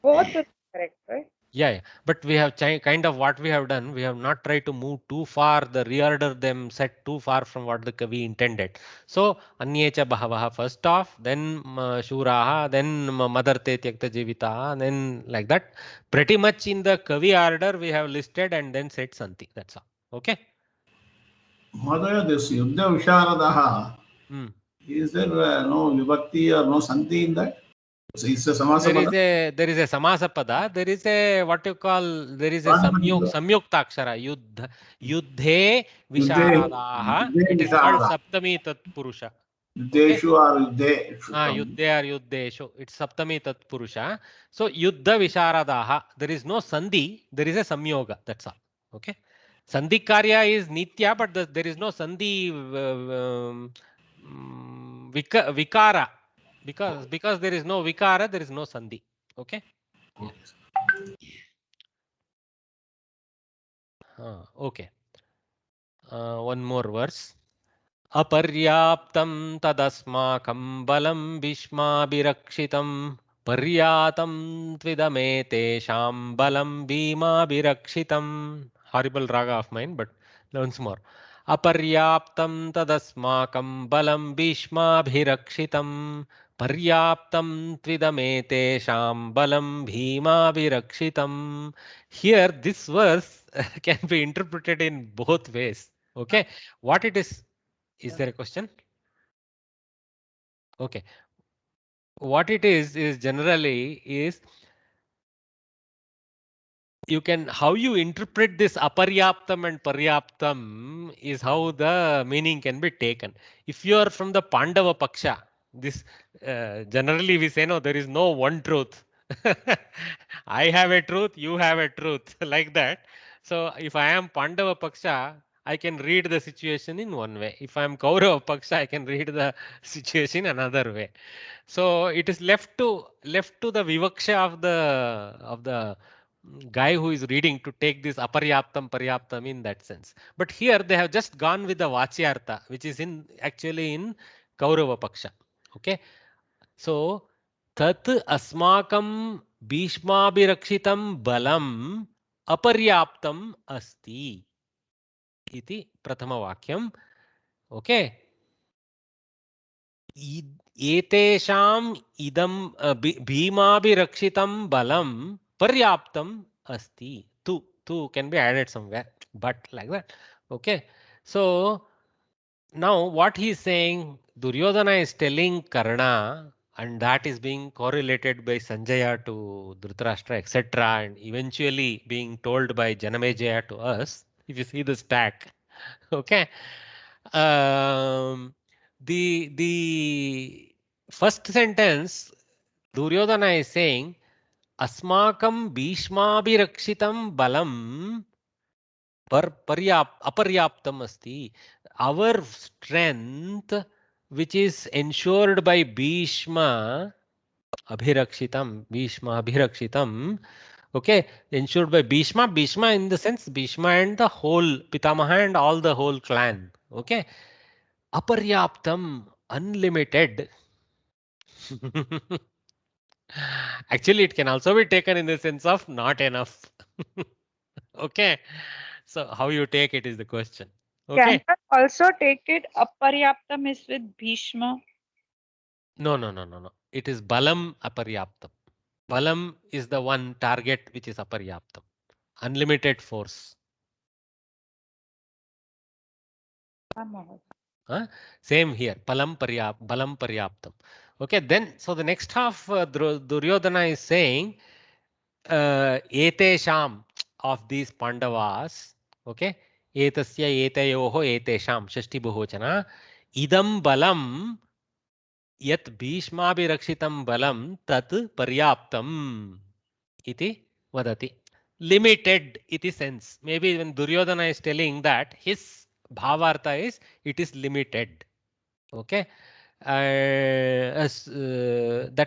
Both is correct, right? Yeah, but we have kind of what we have done. We have not tried to move too far, the reorder them set too far from what the Kavi intended. So Anyecha Bahavaha first off, then Shuraha, then Madarte Tyakta Jivitaha, then like that. Pretty much in the Kavi order we have listed and then said Santi. That's all. Okay. Mother, this Yuddha Visharadaha, is there no Vibhakti or no Santi in that? It's a Samasapada? There is a Samasapada. There is a what you call, there is a Samyuktakshara. Yuddhe Visharadaha. It is called Saptami Tat Purusha. Yuddheshu or Yuddhe. Yuddhe or Yuddheshu. It's Saptami Tat Purusha. So Yuddha Visharadaha. There is no Sandhi. There is a Samyoga. That's all. Okay. Sandhi Karya is Nitya, but there is no Sandhi Vikara. Because there is no Vikara, there is no Sandhi. Okay. Yes. Okay. One more verse. Aparyaptam tadasmakam balam bhishmabhirakshitam paryatam tvidamete sham balam bhimabhirakshitam. Horrible raga of mine, but once more. Aparyaptam tadasmakam balam bhishmabhirakshitam paryaptam tvidamete sham balam bhimabhirakshitam. Here this verse can be interpreted in both ways. Okay, what it is there a question? Okay, what it is generally is you can, how you interpret this aparyaptam and paryaptam is how the meaning can be taken. If you are from the Pandava Paksha, this generally we say no, there is no one truth. I have a truth, you have a truth, like that. So if I am Pandava Paksha, I can read the situation in one way. If I am Kaurava Paksha, I can read the situation another way. So it is left to the vivaksha of the guy who is reading to take this aparyaptam paryaptam in that sense. But here they have just gone with the vachyartha, which is actually in Kaurava Paksha. Okay. So tat asmakam bhishmabhirakshitam balam aparyaptam asti iti prathama vakyam. Okay. Etesham idam bhimabhirakshitam balam paryaptam asti. Tu can be added somewhere, but like that. Okay. So now what he is saying, Duryodhana is telling Karna, and that is being correlated by Sanjaya to Dhritarashtra, etc., and eventually being told by Janamejaya to us, if you see the stack. Okay. The first sentence, Duryodhana is saying, Asmakam Bhishmabhirakshitam balam aparyaptam asti. Our strength, which is ensured by Bhishma Abhirakshitam, okay, ensured by Bhishma in the sense Bhishma and the whole Pitamaha and all the whole clan. Okay. Aparyaptam, unlimited. Actually, it can also be taken in the sense of not enough. Okay. So how you take it is the question. Okay. Can I also take it aparyaptam is with Bhishma? No. It is balam aparyaptam. Balam is the one target which is aparyaptam. Unlimited force. Same here. Balam paryaptam. Okay. Then, so the next half, Duryodhana is saying, etesham, of these Pandavas. Okay. Etasya etayoho etesham shashti bahuvachana idam balam yat bhishmabhirakshitam balam tat paryaptam iti vadati. Limited iti sense. Maybe when Duryodhana is telling that, his bhavartha is it is limited. Okay. That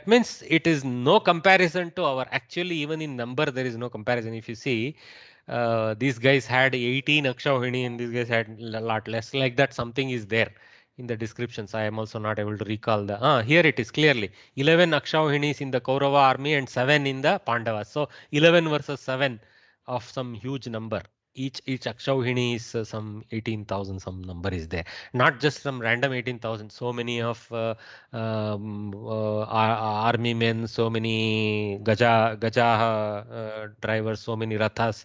means it is no comparison to our, actually even in number there is no comparison. If you see, these guys had 18 Akshavahini and these guys had a lot less, like that something is there. in the descriptions. I am also not able to recall the. Here it is clearly 11 Akshauhinis in the Kaurava army and 7 in the Pandavas. So 11 versus 7 of some huge number. Each Akshauhini is some 18,000. Some number is there. Not just some random 18,000. So many of army men. So many gaja drivers. So many rathas.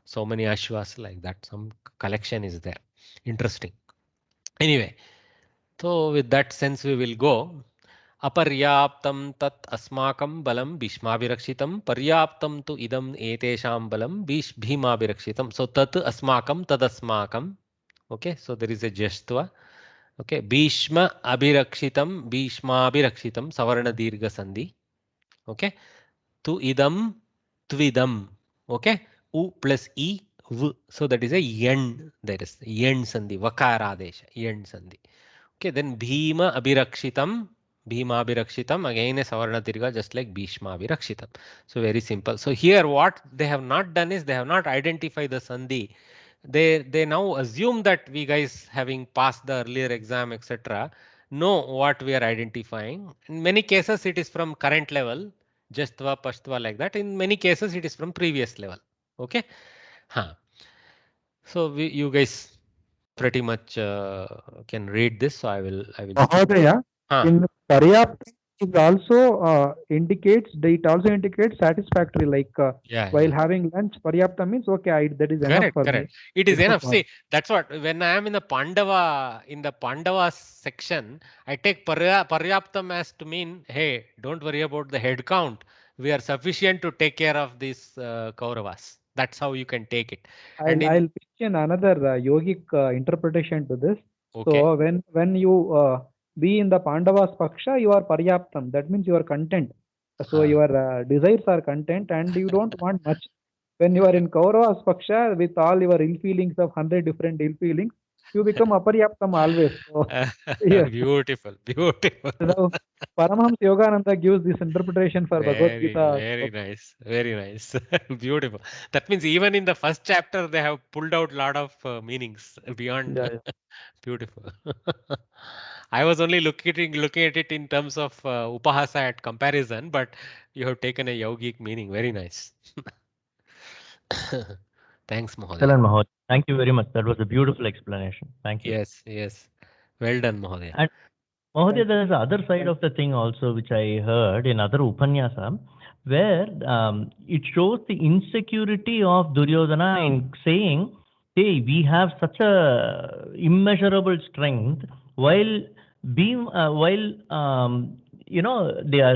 So many ashwas, like that. Some collection is there. Interesting. Anyway, so with that sense we will go. Aparyaptam tat asmakam balam bhishmabhirakshitam paryaptam tu idam etesham balam bhimabhirakshitam. So tat asmakam tad asmakam. Okay, so there is a jashtva. Okay, bhishma abhirakshitam bhishmabhirakshitam savarna dirgha sandhi. Okay, tu idam tvidam. Okay, u plus e v. So that is a yen. There is yen sandhi, vakaradesha, yen sandhi. Okay, then bhima abhirakshitam. Bhima abhirakshitam, again a savarna dirgha, just like Bhishma abhirakshitam. So very simple. So here what they have not done is they have not identified the sandhi. They now assume that we guys, having passed the earlier exam, etc., know what we are identifying. In many cases it is from current level, jastva, pashtva, like that. In many cases it is from previous level. Okay. So you guys pretty much can read this. So I will. Mahodaya, in Paryapta it also indicates satisfactory, like while having lunch, Paryapta means okay, that is enough for me. It is enough. See, that's what, when I am in the Pandava section, I take Paryaptam as to mean, hey, don't worry about the head count. We are sufficient to take care of these Kauravas. That's how you can take it. I'll pitch in another yogic interpretation to this. Okay. So when you be in the Pandavas Paksha, you are Paryaptam. That means you are content. So your desires are content and you don't want much. When you are in Kauravas Paksha, with all your ill feelings of 100 different ill feelings, you become Aparyaptam always. So, Beautiful. So, Paramahamsa Yogananda gives this interpretation for Bhagavad Gita. Very nice. Beautiful. That means even in the first chapter, they have pulled out a lot of meanings beyond. Beautiful. I was only looking at it in terms of upahasa at comparison, but you have taken a yogic meaning. Very nice. Thanks, Mahodaya. Excellent, Mahodaya. Thank you very much. That was a beautiful explanation. Thank you. Yes. Well done, Mahodaya. And Mahodaya, there is the other side of the thing also, which I heard in other Upanyasa, where it shows the insecurity of Duryodhana in saying, hey, we have such a immeasurable strength, while the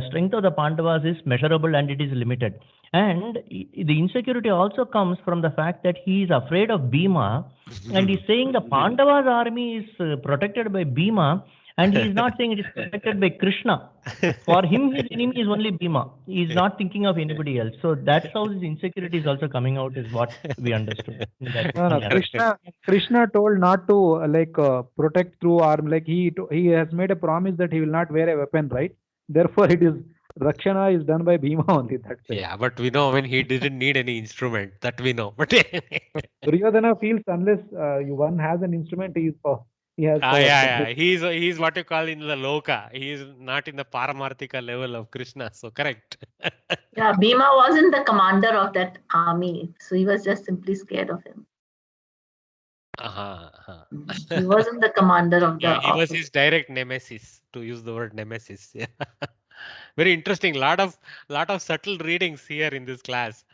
strength of the Pandavas is measurable and it is limited. And the insecurity also comes from the fact that he is afraid of Bhima, and he's saying the Pandavas army is protected by Bhima, and he is not saying it is protected by Krishna. For him, his enemy is only Bhima. He is not thinking of anybody else. So that's how his insecurity is also coming out, is what we understood. Krishna told not to protect through arm. Like he has made a promise that he will not wear a weapon, right? Therefore, it is Rakshana is done by Bhima only. That's it. Yeah, but we know when he didn't need any instrument, that we know. But Duryodhana feels unless one has an instrument, he has. He's what you call in the Loka. He is not in the Paramarthika level of Krishna. So correct. Yeah, Bhima wasn't the commander of that army, so he was just simply scared of him. He wasn't the commander of the. He was his direct nemesis, to use the word nemesis. Yeah. Very interesting. Lot of subtle readings here in this class.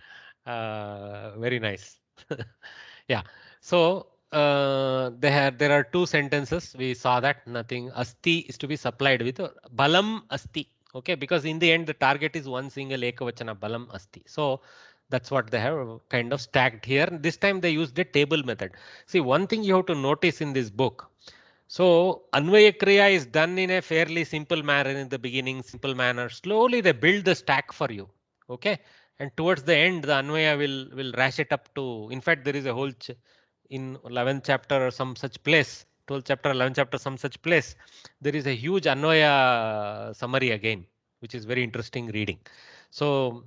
Very nice. Yeah. So there are two sentences. We saw that nothing. Asti is to be supplied with balam asti. Okay, because in the end the target is one single ekavachana balam asti. So that's what they have kind of stacked here. This time they used the table method. See, one thing you have to notice in this book. So Anvaya Kriya is done in a fairly simple manner in the beginning, simple manner. Slowly they build the stack for you. Okay. And towards the end, the Anvaya will ratchet up to, in fact, there is a whole in 11th chapter or some such place, 12th chapter, 11th chapter, some such place. There is a huge Anvaya summary again, which is very interesting reading. So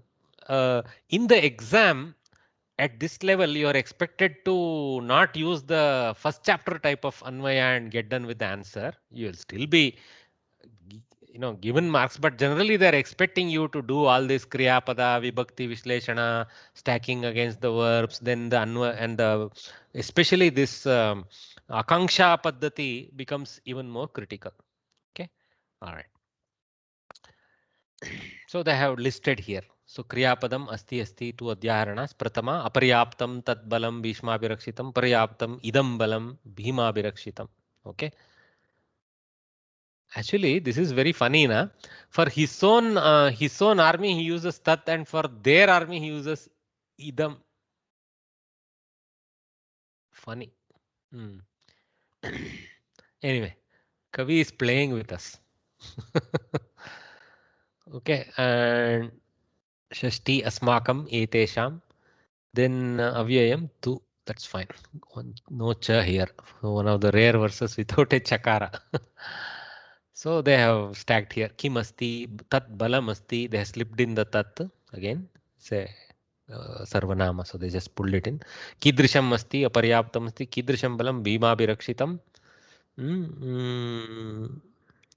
in the exam, at this level, you are expected to not use the first chapter type of Anvaya and get done with the answer. You will still be, given marks, but generally they are expecting you to do all this Kriya Pada, Vibhakti Vishleshana, stacking against the verbs, then the Anvaya, and especially this Akanksha Paddhati becomes even more critical. Okay, all right. So they have listed here. So Kriyapadam asti 2 adhyaharanas. Pratama aparyaptam tat balam bhishma abhirakshitam, paryaptam idam balam bhima abhirakshitam. Okay. Actually, this is very funny, na? For his own army he uses tat, and for their army he uses idam. Funny. Anyway, Kavi is playing with us. Okay, and Shashti asmakam etesham. Then avyayam tu. That's fine. No cha here. One of the rare verses without a chakara. So they have stacked here. Kim asti, tat balam asti. They have slipped in the tat again. Say sarvanama. So they just pulled it in. Kidrisham asti, aparyaptam asti. Kidrisham balam bhima abhirakshitam.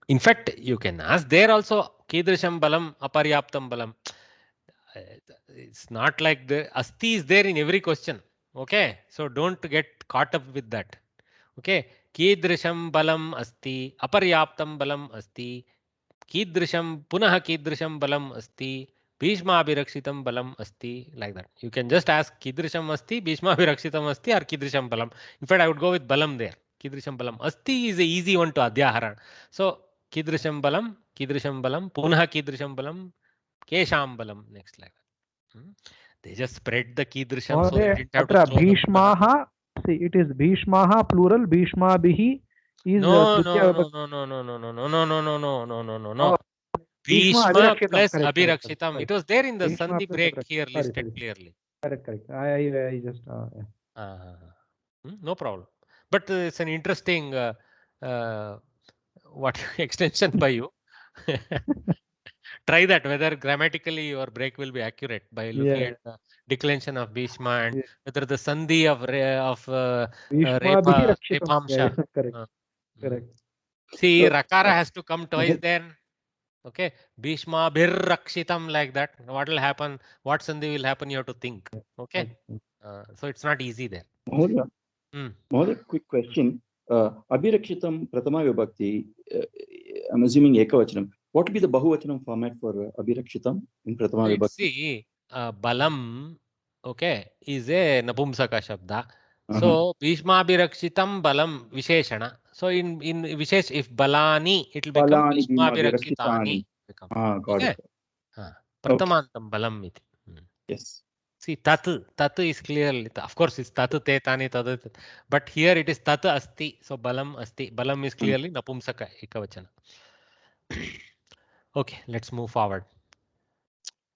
In fact, you can ask there also. Kidrisham balam, aparyaptam balam. It's not like the asti is there in every question. Okay, so don't get caught up with that. Okay, kidrisham balam asti, aparyaptam balam asti, kidrisham punaha kidrisham balam asti, bhishma abhirakshitam balam asti, like that. You can just ask kidrisham asti, bhishma abhirakshitam asti, or kidrisham balam. In fact, I would go with balam there. Kidrisham balam asti is the easy one to adhyaharan. So kidrisham balam, punaha kidrisham balam, kesham balam, next like that. They just spread the kidrisham, so they didn't have to throw Bhishmaha. See, it is Bhishmaha plural. Bhishma bihi is no. Bhishma plus abhirakshitam. It was there in the Sandhi break here listed clearly. Correct. I just. No problem. But it's an interesting extension by you. Try that whether grammatically your break will be accurate by looking at the declension of Bhishma and whether the Sandhi of Repamsha. Correct. See, Rakara has to come twice then. Okay, Bhishma Bhirakshitam, like that. What will happen? What Sandhi will happen? You have to think. Okay, so it's not easy there. Mahoday, quick question. Abhirakshitam Pratama Vibhakti, I'm assuming Ekavachanam. What will be the Bahuvachanam format for Abhirakshitam in Pratama Vibhakti? See, Balam, okay, is a Napumsaka Shabda. So, Bhishma Abhirakshitam Balam Visheshana. So, in Vishesh, if Balani, it will become Bhishma Abhirakshitani. Got it. Pratamantam Balam iti. Yes. See, tat is clearly, of course, it's tat te tani tad, but here it is tat asti. So, balam asti. Balam is clearly napumsaka ekavachana. Okay, let's move forward.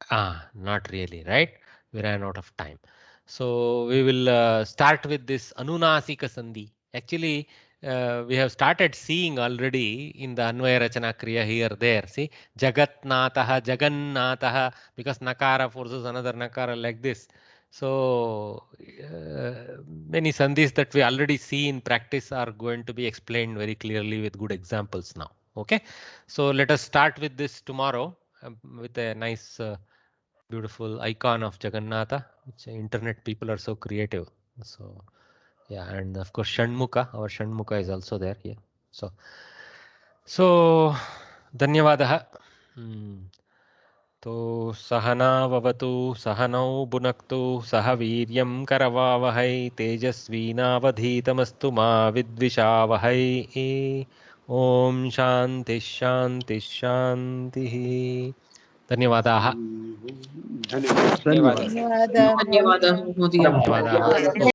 Not really, right? We ran out of time. So, we will start with this Anunasika Sandhi. Actually, we have started seeing already in the Anvaya Rachana Kriya here, there. See, Jagatnataha, Jagannataha, because Nakara forces another Nakara like this. So, many Sandhis that we already see in practice are going to be explained very clearly with good examples now. Okay, so let us start with this tomorrow with a nice, beautiful icon of Jagannatha, which internet people are so creative. So, yeah, and of course Shanmukha, our Shanmukha is also there here. So Dhanyavadaha. To Sahana Vavatu, Sahanau Bunaktu, Sahaviryam Karavavahai, Tejasvinavadhitamastu ma Vidvishavahai. Om Shanti Shanti Shanti. Dhanyavadaha. Dhanyavadaha. Dhanyavadaha.